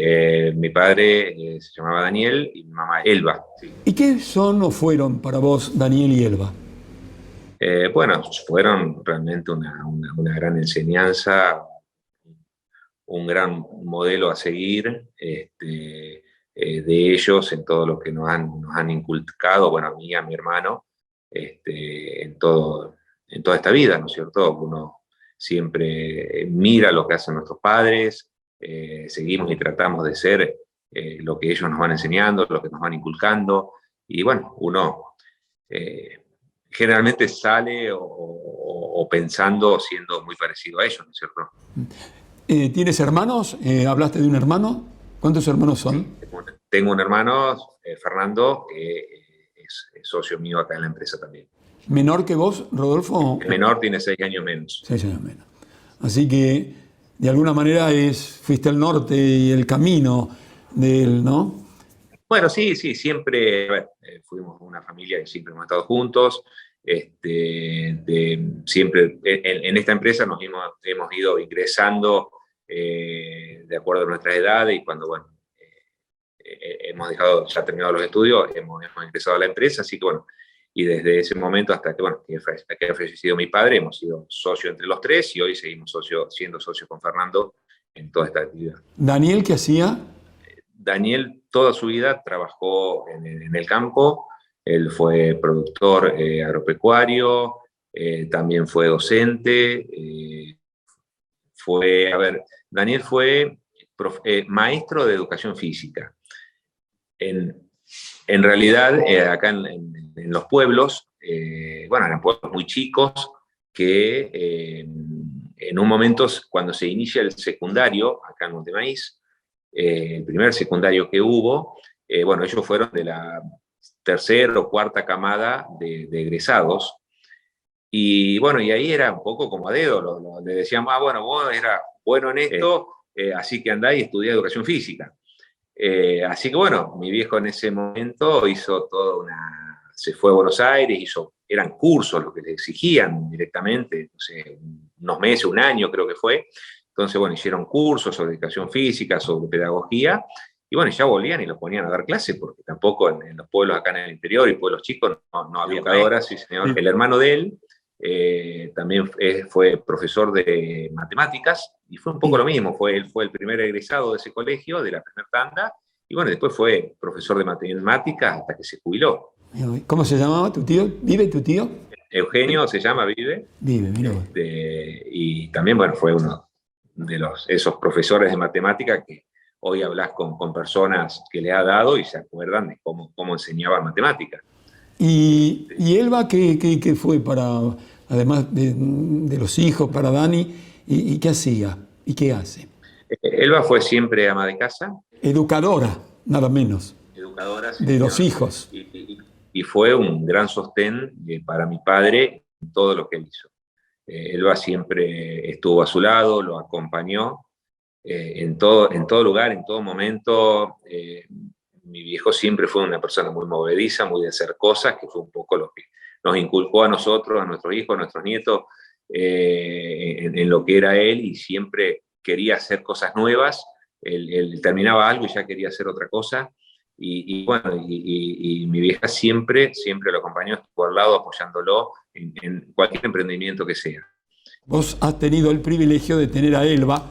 mi padre se llamaba Daniel y mi mamá Elba. Sí. ¿Y qué son o fueron para vos Daniel y Elba? Bueno, fueron realmente una gran enseñanza, un gran modelo a seguir de ellos en todo lo que nos han inculcado, bueno, a mí y a mi hermano, en toda esta vida, ¿no es cierto? Uno siempre mira lo que hacen nuestros padres, seguimos y tratamos de ser lo que ellos nos van enseñando, lo que nos van inculcando, y bueno, uno generalmente sale o pensando siendo muy parecido a ellos, ¿no es cierto? ¿Tienes hermanos? ¿Hablaste de un hermano? ¿Cuántos hermanos son? Tengo un hermano, Fernando, que es socio mío acá en la empresa también. ¿Menor que vos, Rodolfo? El menor tiene 6 años menos. 6 años menos. Así que, de alguna manera, fuiste el norte y el camino de él, ¿no? Bueno, sí, siempre, a ver, fuimos una familia que siempre hemos estado juntos, siempre en esta empresa nos hemos ido ingresando de acuerdo a nuestras edades y cuando, bueno, hemos ya terminado los estudios, hemos ingresado a la empresa, así que bueno, y desde ese momento hasta que, bueno, que ha fallecido mi padre, hemos sido socios entre los tres y hoy seguimos siendo socios con Fernando en toda esta actividad. ¿Daniel qué hacía? Daniel toda su vida trabajó en el campo, él fue productor agropecuario, también fue docente, Daniel fue maestro de educación física. En realidad, acá en los pueblos, bueno, eran pueblos muy chicos que en un momento, cuando se inicia el secundario, acá en Montemaíz, el primer secundario que hubo, bueno, ellos fueron de la tercera o cuarta camada de egresados, y bueno, y ahí era un poco como a dedo, le decíamos, bueno, vos eras bueno en esto, así que andá y estudiá educación física. Así que bueno, mi viejo en ese momento hizo se fue a Buenos Aires, eran cursos los que le exigían directamente, no sé, unos meses, un año creo que fue. Entonces, bueno, hicieron cursos sobre educación física, sobre pedagogía, y bueno, ya volvían y los ponían a dar clases, porque tampoco en los pueblos acá en el interior y pueblos chicos no había educadoras, sí señor. El hermano de él también fue profesor de matemáticas, y fue un poco lo mismo, él fue el primer egresado de ese colegio, de la primera tanda, y bueno, después fue profesor de matemáticas hasta que se jubiló. ¿Cómo se llamaba tu tío? ¿Vive tu tío? Eugenio se llama, vive. Vive, mira. Y también, bueno, fue uno de esos profesores de matemática que hoy hablas con personas que le ha dado y se acuerdan de cómo enseñaba matemáticas. ¿Y Elba qué fue además de los hijos, para Dani? ¿Y qué hacía? ¿Y qué hace? Elba fue siempre ama de casa. Educadora, nada menos. Educadora. Sí, de los hijos. y fue un gran sostén para mi padre en todo lo que él hizo. Elba siempre estuvo a su lado, lo acompañó en todo lugar, en todo momento. Mi viejo siempre fue una persona muy movediza, muy de hacer cosas, que fue un poco lo que nos inculcó a nosotros, a nuestros hijos, a nuestros nietos, en lo que era él, y siempre quería hacer cosas nuevas. Él terminaba algo y ya quería hacer otra cosa. Bueno, mi vieja siempre lo acompañó, estuvo al lado apoyándolo en cualquier emprendimiento que sea. Vos has tenido el privilegio de tener a Elba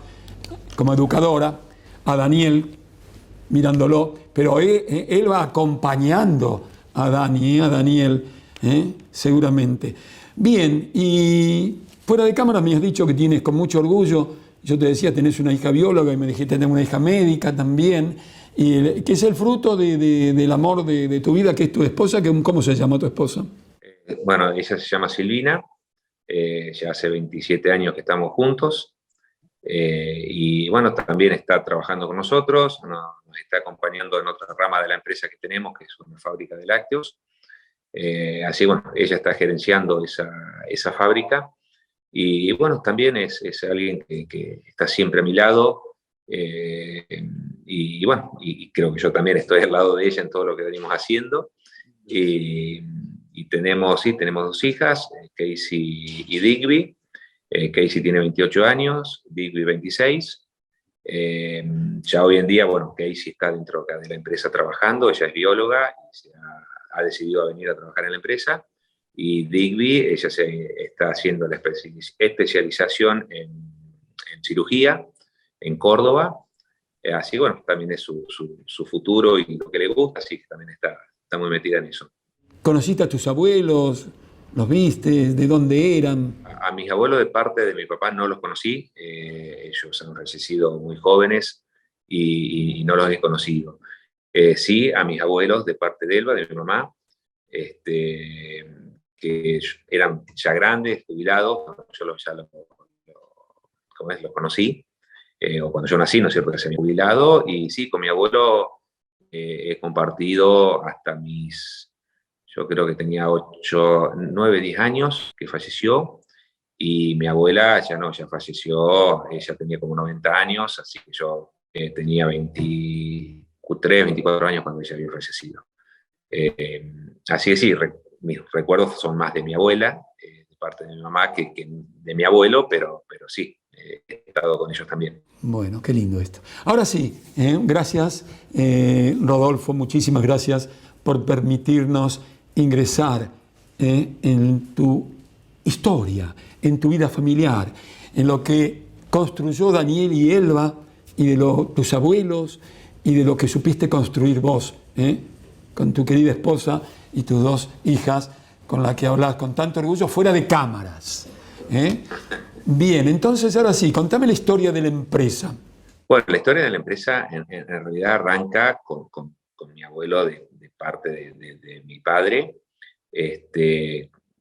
como educadora, a Daniel mirándolo, pero Elba acompañando a Daniel, seguramente. Bien, y fuera de cámara me has dicho que tienes con mucho orgullo, yo te decía, tenés una hija bióloga y me dijiste tener una hija médica también, y que es el fruto del amor de tu vida, que es tu esposa. ¿Cómo se llama tu esposa? Bueno, ella se llama Silvina, ya hace 27 años que estamos juntos, y bueno, también está trabajando con nosotros, nos está acompañando en otra rama de la empresa que tenemos, que es una fábrica de lácteos. Así, bueno, ella está gerenciando esa fábrica, y bueno, también es alguien que está siempre a mi lado, y bueno, y creo que yo también estoy al lado de ella en todo lo que venimos haciendo. Y tenemos 2 hijas, Casey y Digby. Casey tiene 28 años, Digby 26. Ya hoy en día, bueno, Casey está dentro de la empresa trabajando, ella es bióloga y ha decidido venir a trabajar en la empresa. Y Digby, ella está haciendo la especialización en cirugía en Córdoba. Así que bueno, también es su futuro y lo que le gusta, así que también está muy metida en eso. ¿Conociste a tus abuelos? ¿Los viste? ¿De dónde eran? A mis abuelos de parte de mi papá no los conocí, ellos han fallecido muy jóvenes y no los he conocido. Sí, a mis abuelos de parte de Elba, de mi mamá, que eran ya grandes, jubilados, yo los conocí, o cuando yo nací, ¿no es cierto?, que se había jubilado, y sí, con mi abuelo he compartido hasta yo creo que tenía 8, 9, 10 años que falleció, y mi abuela ya falleció, ella tenía como 90 años, así que yo tenía 23, 24 años cuando ella había fallecido. Así que sí, mis recuerdos son más de mi abuela, de parte de mi mamá, que de mi abuelo, pero sí, he estado con ellos también. Bueno, qué lindo esto. Ahora sí, gracias, Rodolfo, muchísimas gracias por permitirnos ingresar en tu historia, en tu vida familiar, en lo que construyó Daniel y Elba, y de tus abuelos, y de lo que supiste construir vos, con tu querida esposa y tus 2 hijas, con las que hablas con tanto orgullo fuera de cámaras. Bien, entonces ahora sí, contame la historia de la empresa. Bueno, la historia de la empresa en realidad arranca con mi abuelo de parte de mi padre.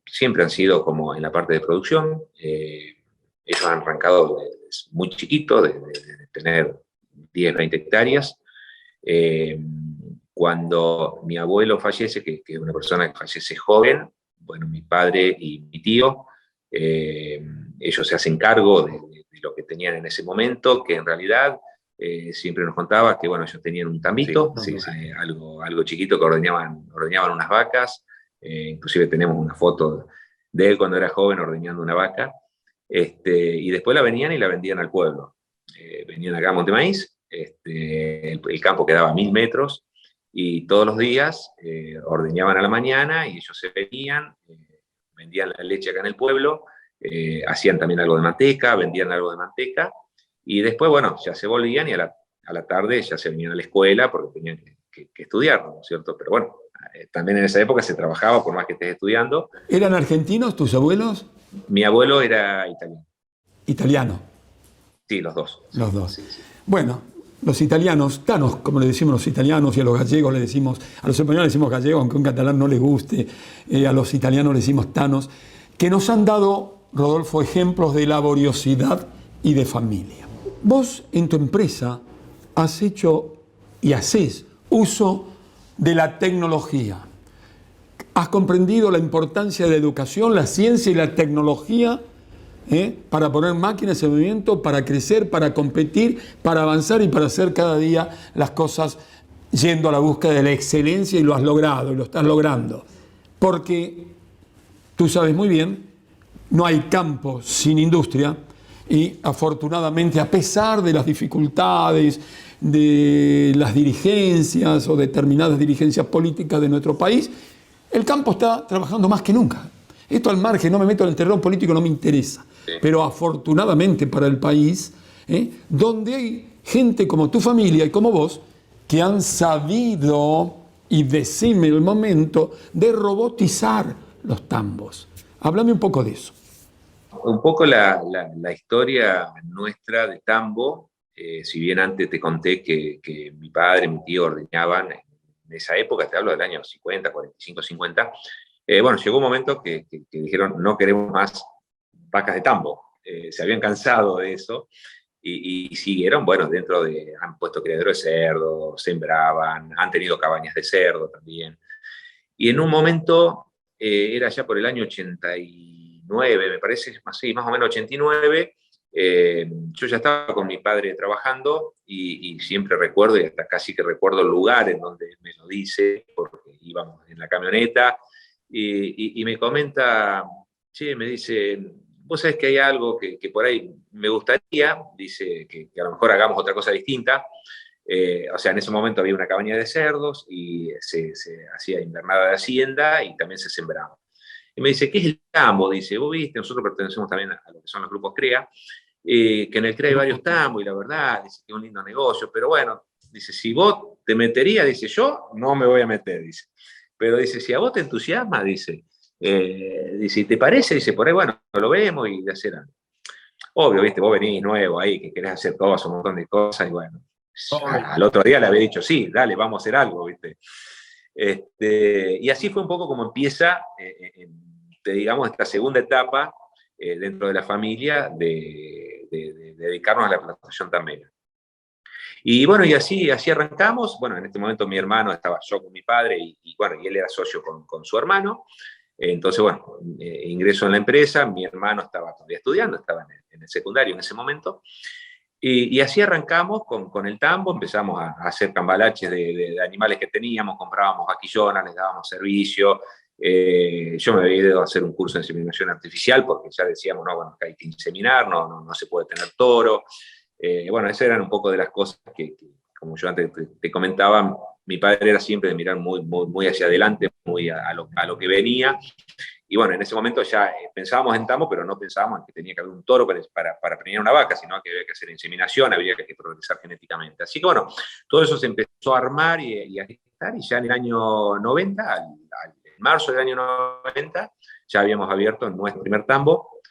Siempre han sido como en la parte de producción. Ellos han arrancado desde muy chiquito, de tener 10, 20 hectáreas. Cuando mi abuelo fallece, que es una persona que fallece joven, bueno, mi padre y mi tío, ellos se hacen cargo de lo que tenían en ese momento, que en realidad siempre nos contaba que, bueno, ellos tenían un tambito, algo chiquito que ordeñaban unas vacas. Inclusive tenemos una foto de él cuando era joven ordeñando una vaca, y después la venían y la vendían al pueblo. Venían acá a Montemaíz, el campo quedaba a 1000 metros, y todos los días ordeñaban a la mañana y ellos se venían, vendían la leche acá en el pueblo, hacían también algo de manteca, vendían algo de manteca, y después, bueno, ya se volvían y a la tarde ya se venían a la escuela porque tenían que estudiar, ¿no es cierto? Pero bueno, también en esa época se trabajaba por más que estés estudiando. ¿Eran argentinos tus abuelos? Mi abuelo era italiano. ¿Italiano? Sí, los dos. Los dos. Sí, sí. Bueno, los italianos, tanos, como le decimos los italianos, y a los gallegos le decimos, a los españoles le decimos gallegos, aunque un catalán no les guste, a los italianos le decimos tanos, que nos han dado, Rodolfo, ejemplos de laboriosidad y de familia. Vos en tu empresa has hecho y hacés uso de la tecnología. has comprendido la importancia de la educación, la ciencia y la tecnología para poner máquinas en movimiento, para crecer, para competir, para avanzar y para hacer cada día las cosas yendo a la búsqueda de la excelencia, y lo has logrado y lo estás logrando. Porque tú sabes muy bien, no hay campo sin industria, y afortunadamente, a pesar de las dificultades de las dirigencias o determinadas dirigencias políticas de nuestro país, el campo está trabajando más que nunca. Esto al margen, no me meto en el terreno político, no me interesa. Sí. Pero afortunadamente para el país, donde hay gente como tu familia y como vos, que han sabido, y decime el momento, de robotizar los tambos. Háblame un poco de eso. Un poco la historia nuestra de tambo, si bien antes te conté que mi padre y mi tío ordeñaban en esa época, te hablo del año 50, 45, 50, bueno, llegó un momento que dijeron no queremos más vacas de tambo, se habían cansado de eso y siguieron, bueno, han puesto criadero de cerdo, sembraban, han tenido cabañas de cerdo también. Y en un momento, era ya por el año 89, me parece, más o menos 89, yo ya estaba con mi padre trabajando y siempre recuerdo, y hasta casi que recuerdo el lugar en donde me lo dice, porque íbamos en la camioneta, y me comenta, che, me dice, vos sabés que hay algo que por ahí me gustaría, dice, que a lo mejor hagamos otra cosa distinta. O sea, en ese momento había una cabaña de cerdos y se hacía invernada de hacienda y también se sembraba. Y me dice, ¿qué es el tambo? Dice, vos viste, nosotros pertenecemos también a lo que son los grupos CREA, que en el CREA hay varios tambos y la verdad, dice que es un lindo negocio, pero bueno, dice, si vos te meterías, dice, yo no me voy a meter, dice. Pero dice, si a vos te entusiasma, dice, dice, ¿te parece? Dice, por ahí, bueno, lo vemos y de hacer algo. Obvio, viste, vos venís nuevo ahí, que querés hacer todo, un montón de cosas, y bueno, al otro día le había dicho, sí, dale, vamos a hacer algo, viste. Y así fue un poco como empieza, digamos, esta segunda etapa dentro de la familia de dedicarnos a la plantación tambera. Y bueno, y así arrancamos. Bueno, en este momento mi hermano estaba yo con mi padre y bueno, y él era socio con su hermano. Entonces, bueno, ingreso en la empresa, mi hermano estaba todavía estudiando, estaba en el secundario en ese momento. Y así arrancamos con el tambo, empezamos a hacer cambalaches de animales que teníamos, comprábamos vaquillonas, les dábamos servicio. Yo me había ido a hacer un curso de inseminación artificial porque ya decíamos, no, bueno, hay que inseminar, no se puede tener toro. Bueno, esas eran un poco de las cosas que como yo antes te comentaba, mi padre era siempre de mirar muy hacia adelante, muy a lo que venía. Y bueno, en ese momento ya pensábamos en tambo, pero no pensábamos en que tenía que haber un toro para preñar una vaca, sino que había que hacer inseminación, había que progresar genéticamente. Así que bueno, todo eso se empezó a armar y a gestar, y ya en el año 90, en marzo del año 90, ya habíamos abierto nuestro primer tambo,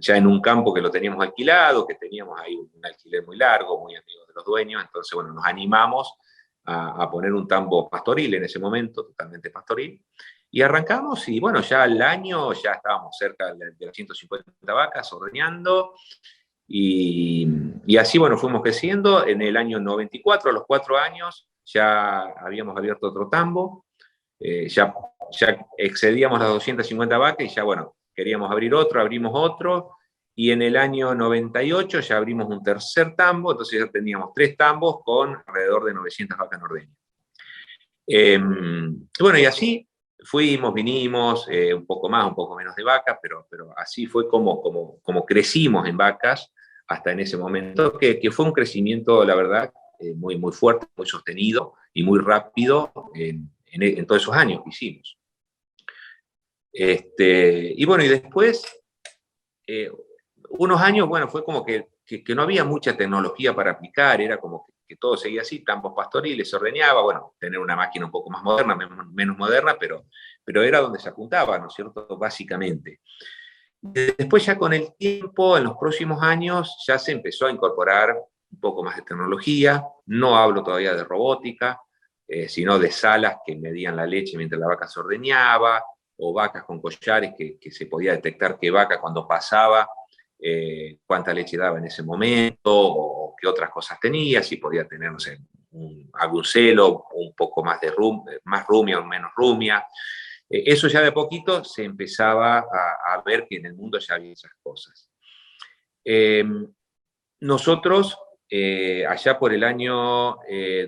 ya en un campo que lo teníamos alquilado, que teníamos ahí un alquiler muy largo, muy amigo de los dueños. Entonces, bueno, nos animamos a poner un tambo pastoril en ese momento, totalmente pastoril, y arrancamos, y bueno, ya al año ya estábamos cerca de las 150 vacas ordeñando, y así, bueno, fuimos creciendo. En el año 94, a los 4 años, ya habíamos abierto otro tambo, ya excedíamos las 250 vacas, y ya, bueno, queríamos abrir otro, abrimos otro, y en el año 98 ya abrimos un tercer tambo, entonces ya teníamos 3 tambos con alrededor de 900 vacas nordeñas. Bueno, y así fuimos, vinimos, un poco más, un poco menos de vacas, pero así fue como crecimos en vacas hasta en ese momento, que fue un crecimiento, la verdad, muy fuerte, muy sostenido y muy rápido en todos esos años que hicimos. Y bueno, y después, unos años, bueno, fue como que no había mucha tecnología para aplicar, era como que todo seguía así, tambos pastoriles, se ordeñaba, bueno, tener una máquina un poco más moderna, menos moderna, pero era donde se apuntaba, ¿no es cierto?, básicamente. Después ya con el tiempo, en los próximos años, ya se empezó a incorporar un poco más de tecnología. No hablo todavía de robótica, sino de salas que medían la leche mientras la vaca se ordeñaba, o vacas con collares que se podía detectar qué vaca cuando pasaba, cuánta leche daba en ese momento, o qué otras cosas tenía, si podía tener, no sé, algún celo, un poco más de más rumia o menos rumia. Eso ya de a poquito se empezaba a ver que en el mundo ya había esas cosas. Nosotros, allá por el año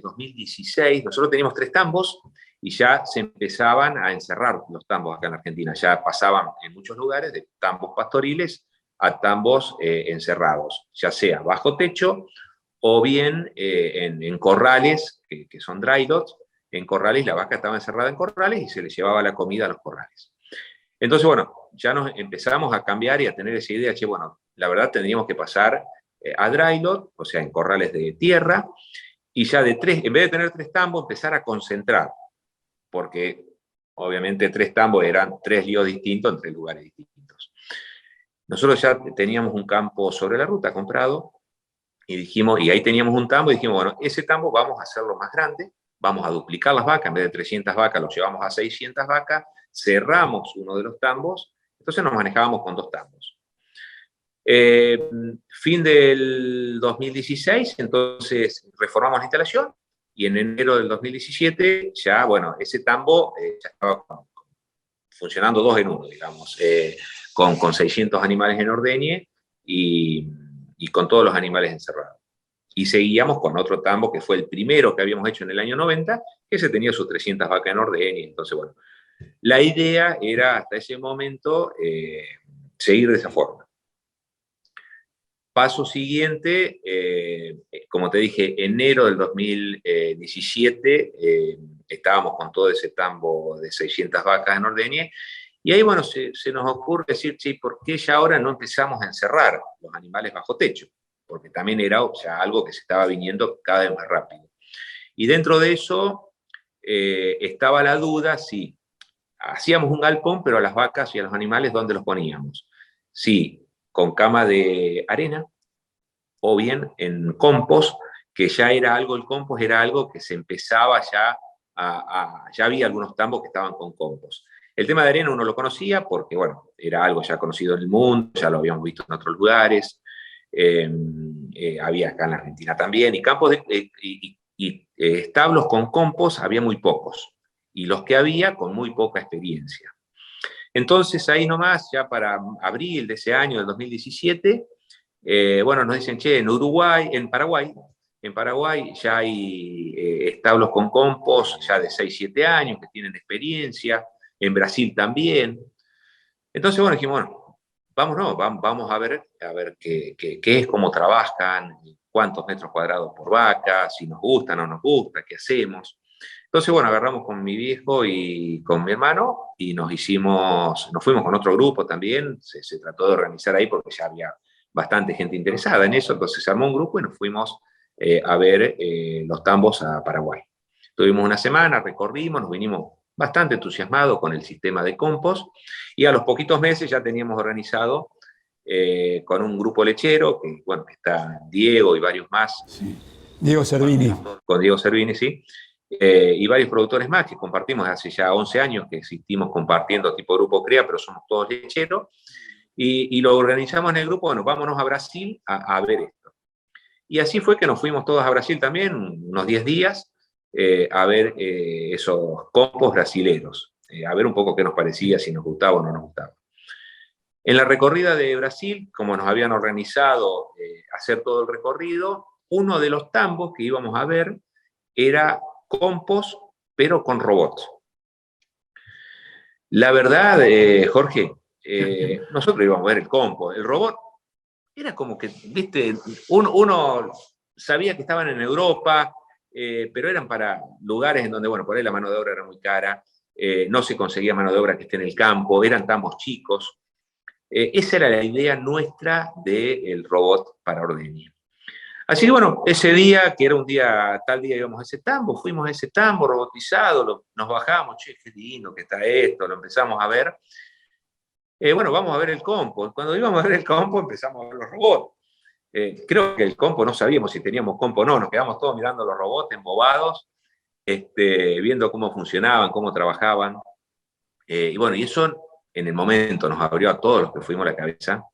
2016, nosotros teníamos 3 tambos y ya se empezaban a encerrar los tambos acá en Argentina. Ya pasaban en muchos lugares de tambos pastoriles a tambos encerrados, ya sea bajo techo o bien en corrales, que son dry lots. En corrales, la vaca estaba encerrada en corrales y se le llevaba la comida a los corrales. Entonces, bueno, ya nos empezamos a cambiar y a tener esa idea, che, bueno, la verdad tendríamos que pasar a dry lot, o sea, en corrales de tierra, y ya de 3, en vez de tener 3 tambos, empezar a concentrar, porque obviamente 3 tambos eran 3 líos distintos en 3 lugares distintos. Nosotros ya teníamos un campo sobre la ruta comprado, y dijimos, y ahí teníamos un tambo, y dijimos, bueno, ese tambo vamos a hacerlo más grande, vamos a duplicar las vacas, en vez de 300 vacas, lo llevamos a 600 vacas, cerramos uno de los tambos, entonces nos manejábamos con 2 tambos. Fin del 2016, entonces reformamos la instalación, y en enero del 2017 ya, bueno, ese tambo ya estaba funcionando 2 en 1, digamos, con 600 animales en ordeñe y con todos los animales encerrados. Y seguíamos con otro tambo que fue el primero que habíamos hecho en el año 90, que se tenía sus 300 vacas en ordeñe. Entonces, bueno, la idea era hasta ese momento seguir de esa forma. Paso siguiente, como te dije, enero del 2017, estábamos con todo ese tambo de 600 vacas en ordeñe, y ahí, bueno, se nos ocurre decir, che, ¿por qué ya ahora no empezamos a encerrar los animales bajo techo? Porque también era ya algo que se estaba viniendo cada vez más rápido. Y dentro de eso estaba la duda si hacíamos un galpón, pero a las vacas y a los animales, ¿dónde los poníamos? Sí, con cama de arena, o bien en compost, que ya era algo, el compost era algo que se empezaba ya ya había algunos tambos que estaban con compost. El tema de arena uno lo conocía porque, bueno, era algo ya conocido en el mundo, ya lo habíamos visto en otros lugares, había acá en la Argentina también, y campos establos con compost había muy pocos, y los que había con muy poca experiencia. Entonces ahí nomás, ya para abril de ese año, del 2017, bueno, nos dicen, che, en Paraguay ya hay establos con compost ya de 6-7 años que tienen experiencia, en Brasil también. Entonces, bueno, dijimos, bueno, vamos a ver qué es, cómo trabajan, cuántos metros cuadrados por vaca, si nos gusta, no nos gusta, qué hacemos. Entonces, bueno, agarramos con mi viejo y con mi hermano y nos fuimos con otro grupo también, se trató de organizar ahí porque ya había bastante gente interesada en eso, entonces se armó un grupo y nos fuimos a ver los tambos a Paraguay. Tuvimos una semana, recorrimos, nos vinimos bastante entusiasmados con el sistema de compost, y a los poquitos meses ya teníamos organizado con un grupo lechero, que bueno, está Diego y varios más. Sí. Diego Servini. Con Diego Servini, sí. Y varios productores más que compartimos hace ya 11 años que existimos compartiendo tipo grupo CREA, pero somos todos lecheros. Y lo organizamos en el grupo, bueno, vámonos a Brasil a ver esto. Y así fue que nos fuimos todos a Brasil también, unos 10 días, a ver esos compost brasileros, a ver un poco qué nos parecía, si nos gustaba o no nos gustaba. En la recorrida de Brasil, como nos habían organizado hacer todo el recorrido, uno de los tambos que íbamos a ver era compost, pero con robots. La verdad, Jorge, nosotros íbamos a ver el compost. El robot era como que, viste, uno sabía que estaban en Europa, pero eran para lugares en donde, bueno, por ahí la mano de obra era muy cara, no se conseguía mano de obra que esté en el campo, eran tambos chicos. Esa era la idea nuestra del robot para ordeñar. Así que bueno, ese día, que era un día, tal día íbamos a ese tambo, fuimos a ese tambo robotizado, nos bajamos, che, qué lindo que está esto, lo empezamos a ver. Bueno, vamos a ver el compo. Cuando íbamos a ver el compo empezamos a ver los robots. Creo que el compo no sabíamos si teníamos compo o no, nos quedamos todos mirando los robots embobados, viendo cómo funcionaban, cómo trabajaban. Y bueno, y eso en el momento nos abrió a todos los que fuimos la cabeza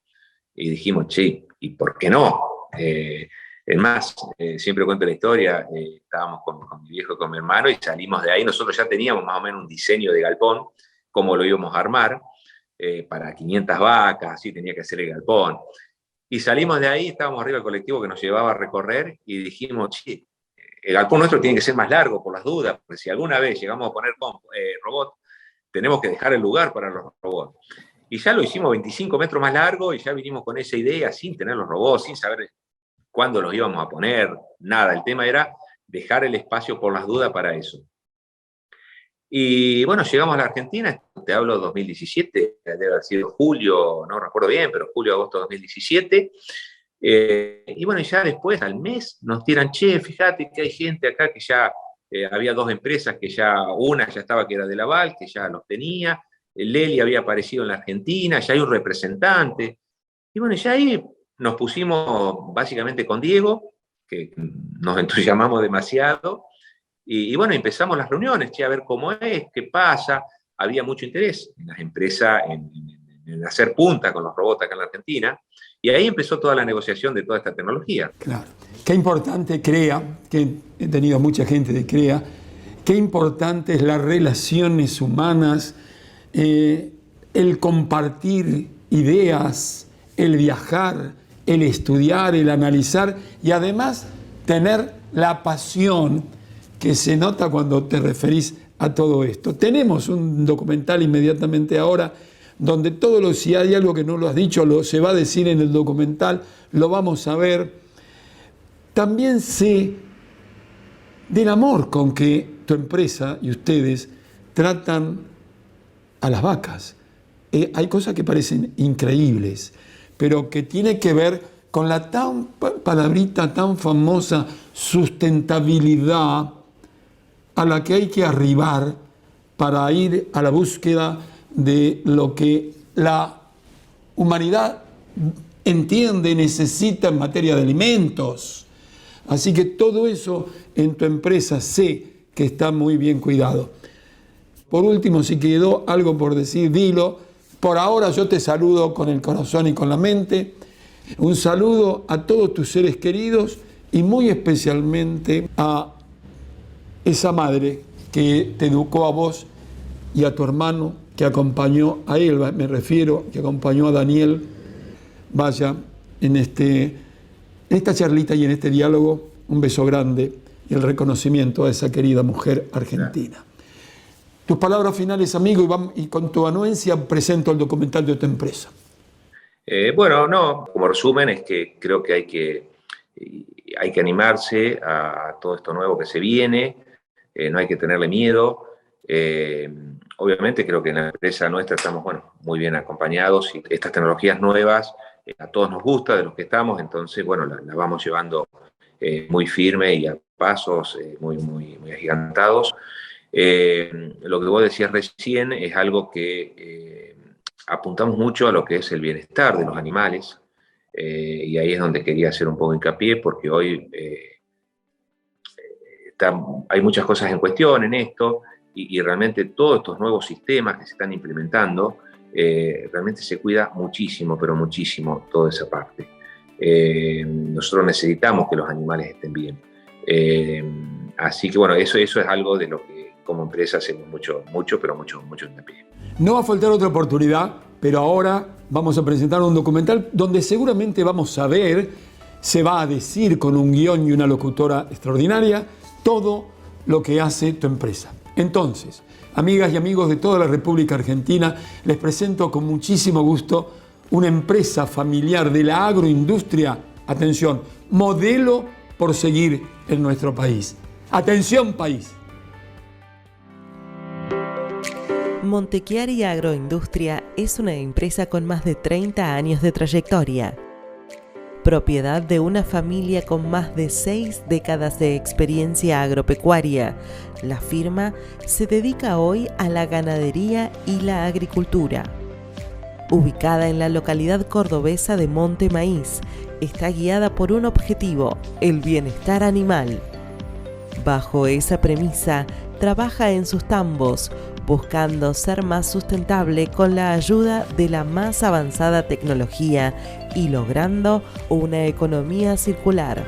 y dijimos, che, ¿y por qué no? Es más, siempre cuento la historia, estábamos con mi viejo y con mi hermano y salimos de ahí. Nosotros ya teníamos más o menos un diseño de galpón, cómo lo íbamos a armar, para 500 vacas, así tenía que ser el galpón. Y salimos de ahí, estábamos arriba del colectivo que nos llevaba a recorrer y dijimos, che, el galpón nuestro tiene que ser más largo por las dudas, porque si alguna vez llegamos a poner robot, tenemos que dejar el lugar para los robots. Y ya lo hicimos 25 metros más largo y ya vinimos con esa idea sin tener los robots, sin saber cuándo los íbamos a poner, nada. El tema era dejar el espacio por las dudas para eso. Y bueno, llegamos a la Argentina, te hablo 2017, debe haber sido julio, no recuerdo bien, pero julio, agosto de 2017. Y bueno, ya después, al mes, nos tiran, che, fíjate que hay gente acá que ya, había 2 empresas que ya, una ya estaba que era de Laval, que ya los tenía, el Leli había aparecido en la Argentina, ya hay un representante. Y bueno, ya ahí nos pusimos básicamente con Diego, que nos entusiasmamos demasiado, y bueno, empezamos las reuniones, che, a ver cómo es, qué pasa. Había mucho interés en las empresas en hacer punta con los robots acá en la Argentina, y ahí empezó toda la negociación de toda esta tecnología. Claro. Qué importante CREA, que he tenido mucha gente de CREA, qué importante es las relaciones humanas, el compartir ideas, el viajar, el estudiar, el analizar y además tener la pasión que se nota cuando te referís a todo esto. Tenemos un documental inmediatamente ahora donde si hay algo que no lo has dicho, se va a decir en el documental, lo vamos a ver. También sé del amor con que tu empresa y ustedes tratan a las vacas. Hay cosas que parecen increíbles, pero que tiene que ver con la palabrita tan famosa sustentabilidad a la que hay que arribar para ir a la búsqueda de lo que la humanidad entiende, necesita en materia de alimentos. Así que todo eso en tu empresa sé que está muy bien cuidado. Por último, si quedó algo por decir, dilo. Por ahora yo te saludo con el corazón y con la mente. Un saludo a todos tus seres queridos y muy especialmente a esa madre que te educó a vos y a tu hermano, que acompañó a él, me refiero, que acompañó a Daniel. Vaya, en esta charlita y en este diálogo, un beso grande y el reconocimiento a esa querida mujer argentina. Tus palabras finales, amigo, y con tu anuencia presento el documental de tu empresa. Bueno, no, como resumen es que creo que hay que animarse a todo esto nuevo que se viene, no hay que tenerle miedo. Obviamente creo que en la empresa nuestra estamos muy bien acompañados y estas tecnologías nuevas a todos nos gusta de los que estamos, entonces las vamos llevando muy firme y a pasos muy agigantados. Lo que vos decías recién es algo que apuntamos mucho a lo que es el bienestar de los animales, y ahí es donde quería hacer un poco hincapié, porque hoy hay muchas cosas en cuestión en esto, y realmente todos estos nuevos sistemas que se están implementando, realmente se cuida muchísimo, pero muchísimo toda esa parte. Nosotros necesitamos que los animales estén bien. Así que eso es algo de lo que como empresa hacemos mucho hincapié. No va a faltar otra oportunidad, pero ahora vamos a presentar un documental donde seguramente vamos a ver, se va a decir con un guión y una locutora extraordinaria, todo lo que hace tu empresa. Entonces, amigas y amigos de toda la República Argentina, les presento con muchísimo gusto una empresa familiar de la agroindustria, atención, modelo por seguir en nuestro país. Atención, país. Montechiari Agroindustria es una empresa con más de 30 años de trayectoria. Propiedad de una familia con más de 6 décadas de experiencia agropecuaria, la firma se dedica hoy a la ganadería y la agricultura. Ubicada en la localidad cordobesa de Monte Maíz, está guiada por un objetivo, el bienestar animal. Bajo esa premisa, trabaja en sus tambos, buscando ser más sustentable con la ayuda de la más avanzada tecnología y logrando una economía circular.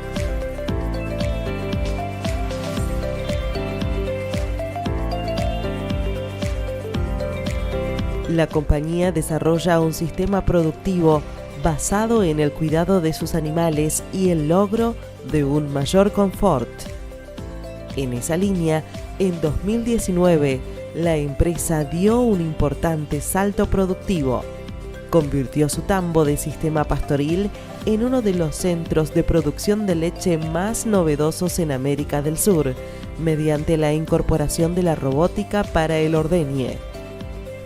La compañía desarrolla un sistema productivo basado en el cuidado de sus animales y el logro de un mayor confort. En esa línea, en 2019, la empresa dio un importante salto productivo. Convirtió su tambo de sistema pastoril en uno de los centros de producción de leche más novedosos en América del Sur, mediante la incorporación de la robótica para el ordeñe.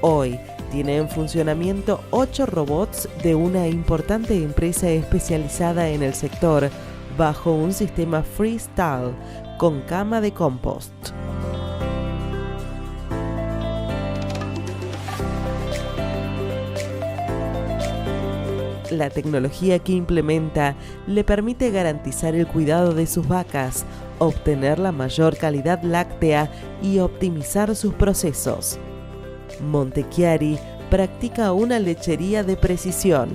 Hoy tiene en funcionamiento 8 robots de una importante empresa especializada en el sector, bajo un sistema freestyle con cama de compost. La tecnología que implementa le permite garantizar el cuidado de sus vacas, obtener la mayor calidad láctea y optimizar sus procesos. Montechiari practica una lechería de precisión,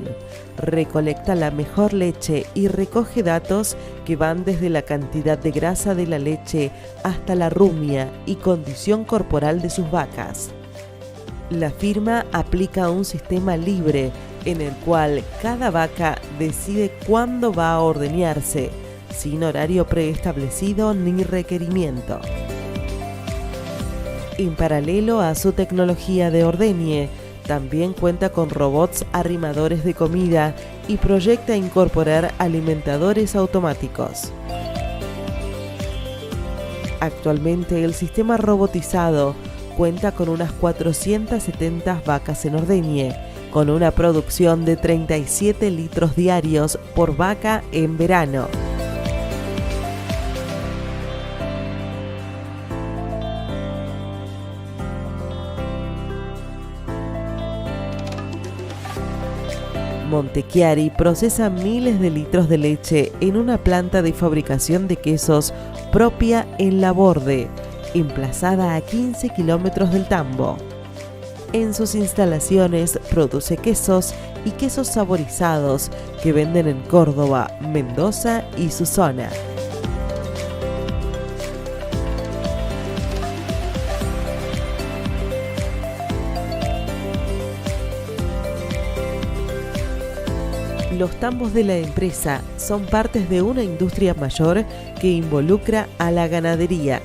recolecta la mejor leche y recoge datos que van desde la cantidad de grasa de la leche hasta la rumia y condición corporal de sus vacas. La firma aplica un sistema libre en el cual cada vaca decide cuándo va a ordeñarse, sin horario preestablecido ni requerimiento. En paralelo a su tecnología de ordeñe, también cuenta con robots arrimadores de comida y proyecta incorporar alimentadores automáticos. Actualmente el sistema robotizado cuenta con unas 470 vacas en ordeñe, con una producción de 37 litros diarios por vaca en verano. Montechiari procesa miles de litros de leche en una planta de fabricación de quesos propia en Laborde, emplazada a 15 kilómetros del tambo. En sus instalaciones produce quesos y quesos saborizados que venden en Córdoba, Mendoza y su zona. Los tambos de la empresa son partes de una industria mayor que involucra a la ganadería.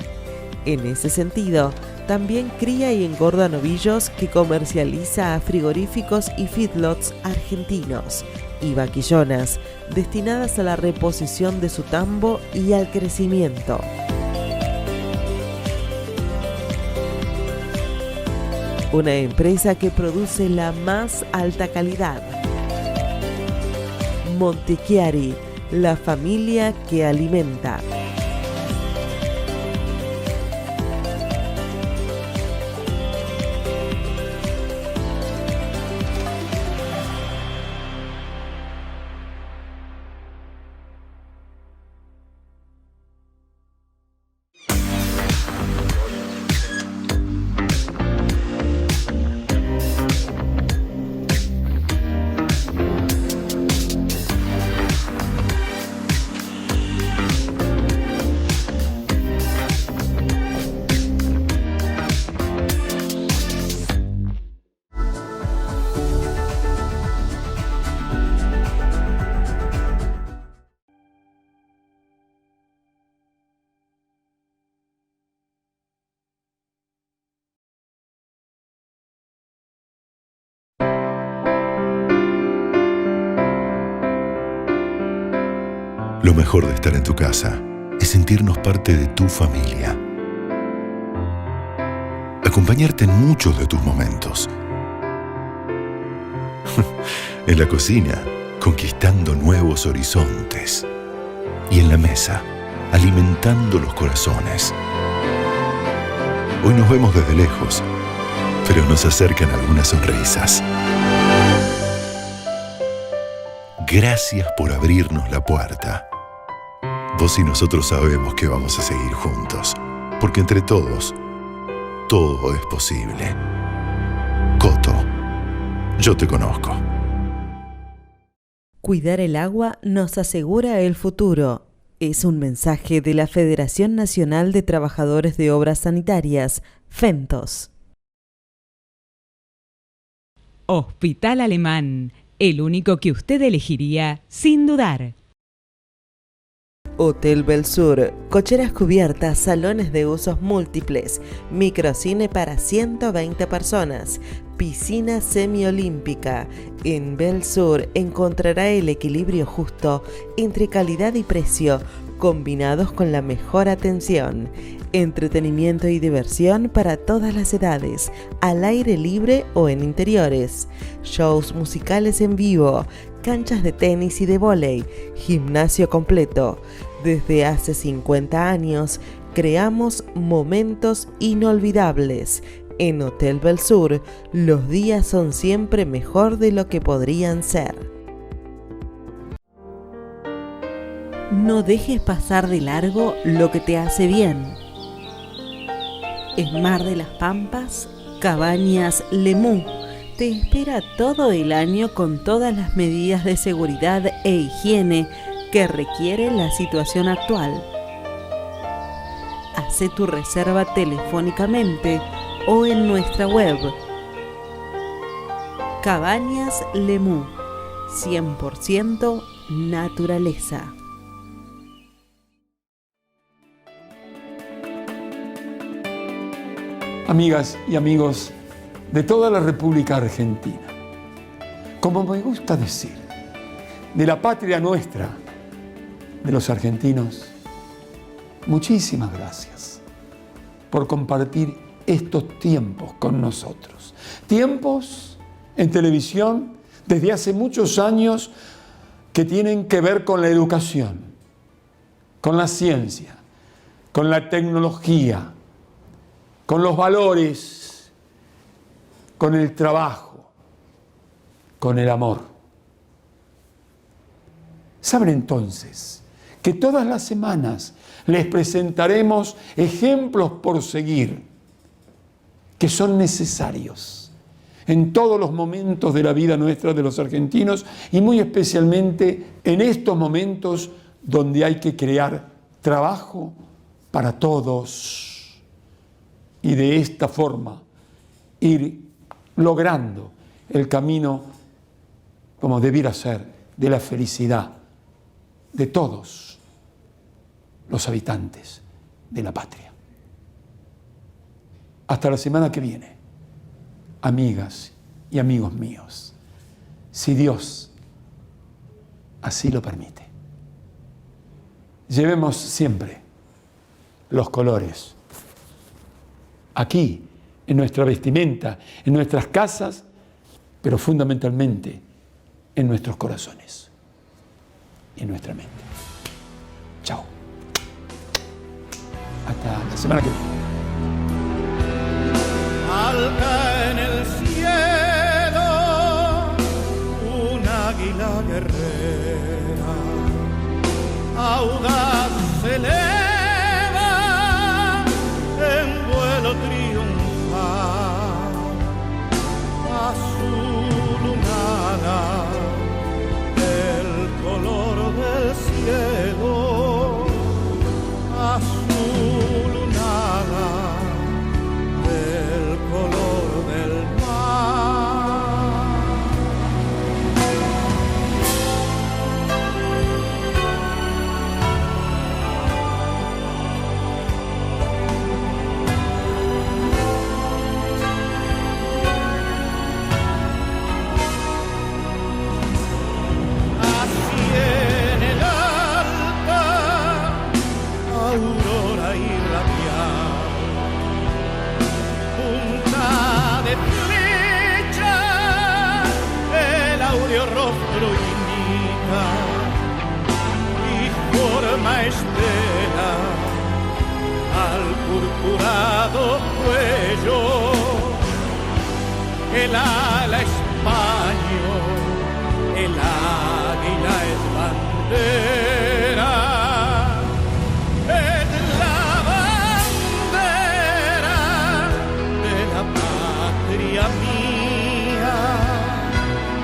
En ese sentido, también cría y engorda novillos que comercializa a frigoríficos y feedlots argentinos y vaquillonas destinadas a la reposición de su tambo y al crecimiento. Una empresa que produce la más alta calidad. Montechiari, la familia que alimenta. Lo mejor de estar en tu casa es sentirnos parte de tu familia. Acompañarte en muchos de tus momentos. En la cocina, conquistando nuevos horizontes. Y en la mesa, alimentando los corazones. Hoy nos vemos desde lejos, pero nos acercan algunas sonrisas. Gracias por abrirnos la puerta. Vos y nosotros sabemos que vamos a seguir juntos, porque entre todos, todo es posible. Coto, yo te conozco. Cuidar el agua nos asegura el futuro. Es un mensaje de la Federación Nacional de Trabajadores de Obras Sanitarias, FENTOS. Hospital Alemán, el único que usted elegiría sin dudar. Hotel Belsur, cocheras cubiertas, salones de usos múltiples, microcine para 120 personas, piscina semiolímpica. En Belsur encontrará el equilibrio justo entre calidad y precio, combinados con la mejor atención. Entretenimiento y diversión para todas las edades, al aire libre o en interiores. Shows musicales en vivo, canchas de tenis y de vóley, gimnasio completo. Desde hace 50 años creamos momentos inolvidables. En Hotel Belsur, los días son siempre mejor de lo que podrían ser. No dejes pasar de largo lo que te hace bien. En Mar de las Pampas, Cabañas Lemú te espera todo el año con todas las medidas de seguridad e higiene que requiere la situación actual. Haz tu reserva telefónicamente o en nuestra web. Cabañas Lemú, 100% naturaleza. Amigas y amigos de toda la República Argentina, como me gusta decir, de la patria nuestra, de los argentinos, muchísimas gracias por compartir estos tiempos con nosotros. Tiempos en televisión desde hace muchos años que tienen que ver con la educación, con la ciencia, con la tecnología, con los valores, con el trabajo, con el amor. Saben entonces que todas las semanas les presentaremos ejemplos por seguir que son necesarios en todos los momentos de la vida nuestra de los argentinos y muy especialmente en estos momentos donde hay que crear trabajo para todos. Y de esta forma ir logrando el camino como debiera ser de la felicidad de todos los habitantes de la patria. Hasta la semana que viene, amigas y amigos míos, si Dios así lo permite. Llevemos siempre los colores aquí, en nuestra vestimenta, en nuestras casas, pero fundamentalmente en nuestros corazones y en nuestra mente. Chao. Hasta la semana que viene. Alta en el cielo un águila guerrera, audaz se eleva en vuelo triunfal, azulunada el color del cielo, azulunada del color del mar. Así en el alta, aurora irradial, punta de flecha, el áureo rostro imita y forma estela al purpurado cuello, el ala es paño, el águila es bandera. Es la bandera de la patria mía,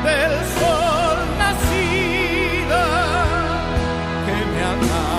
del sol nacida que me agarra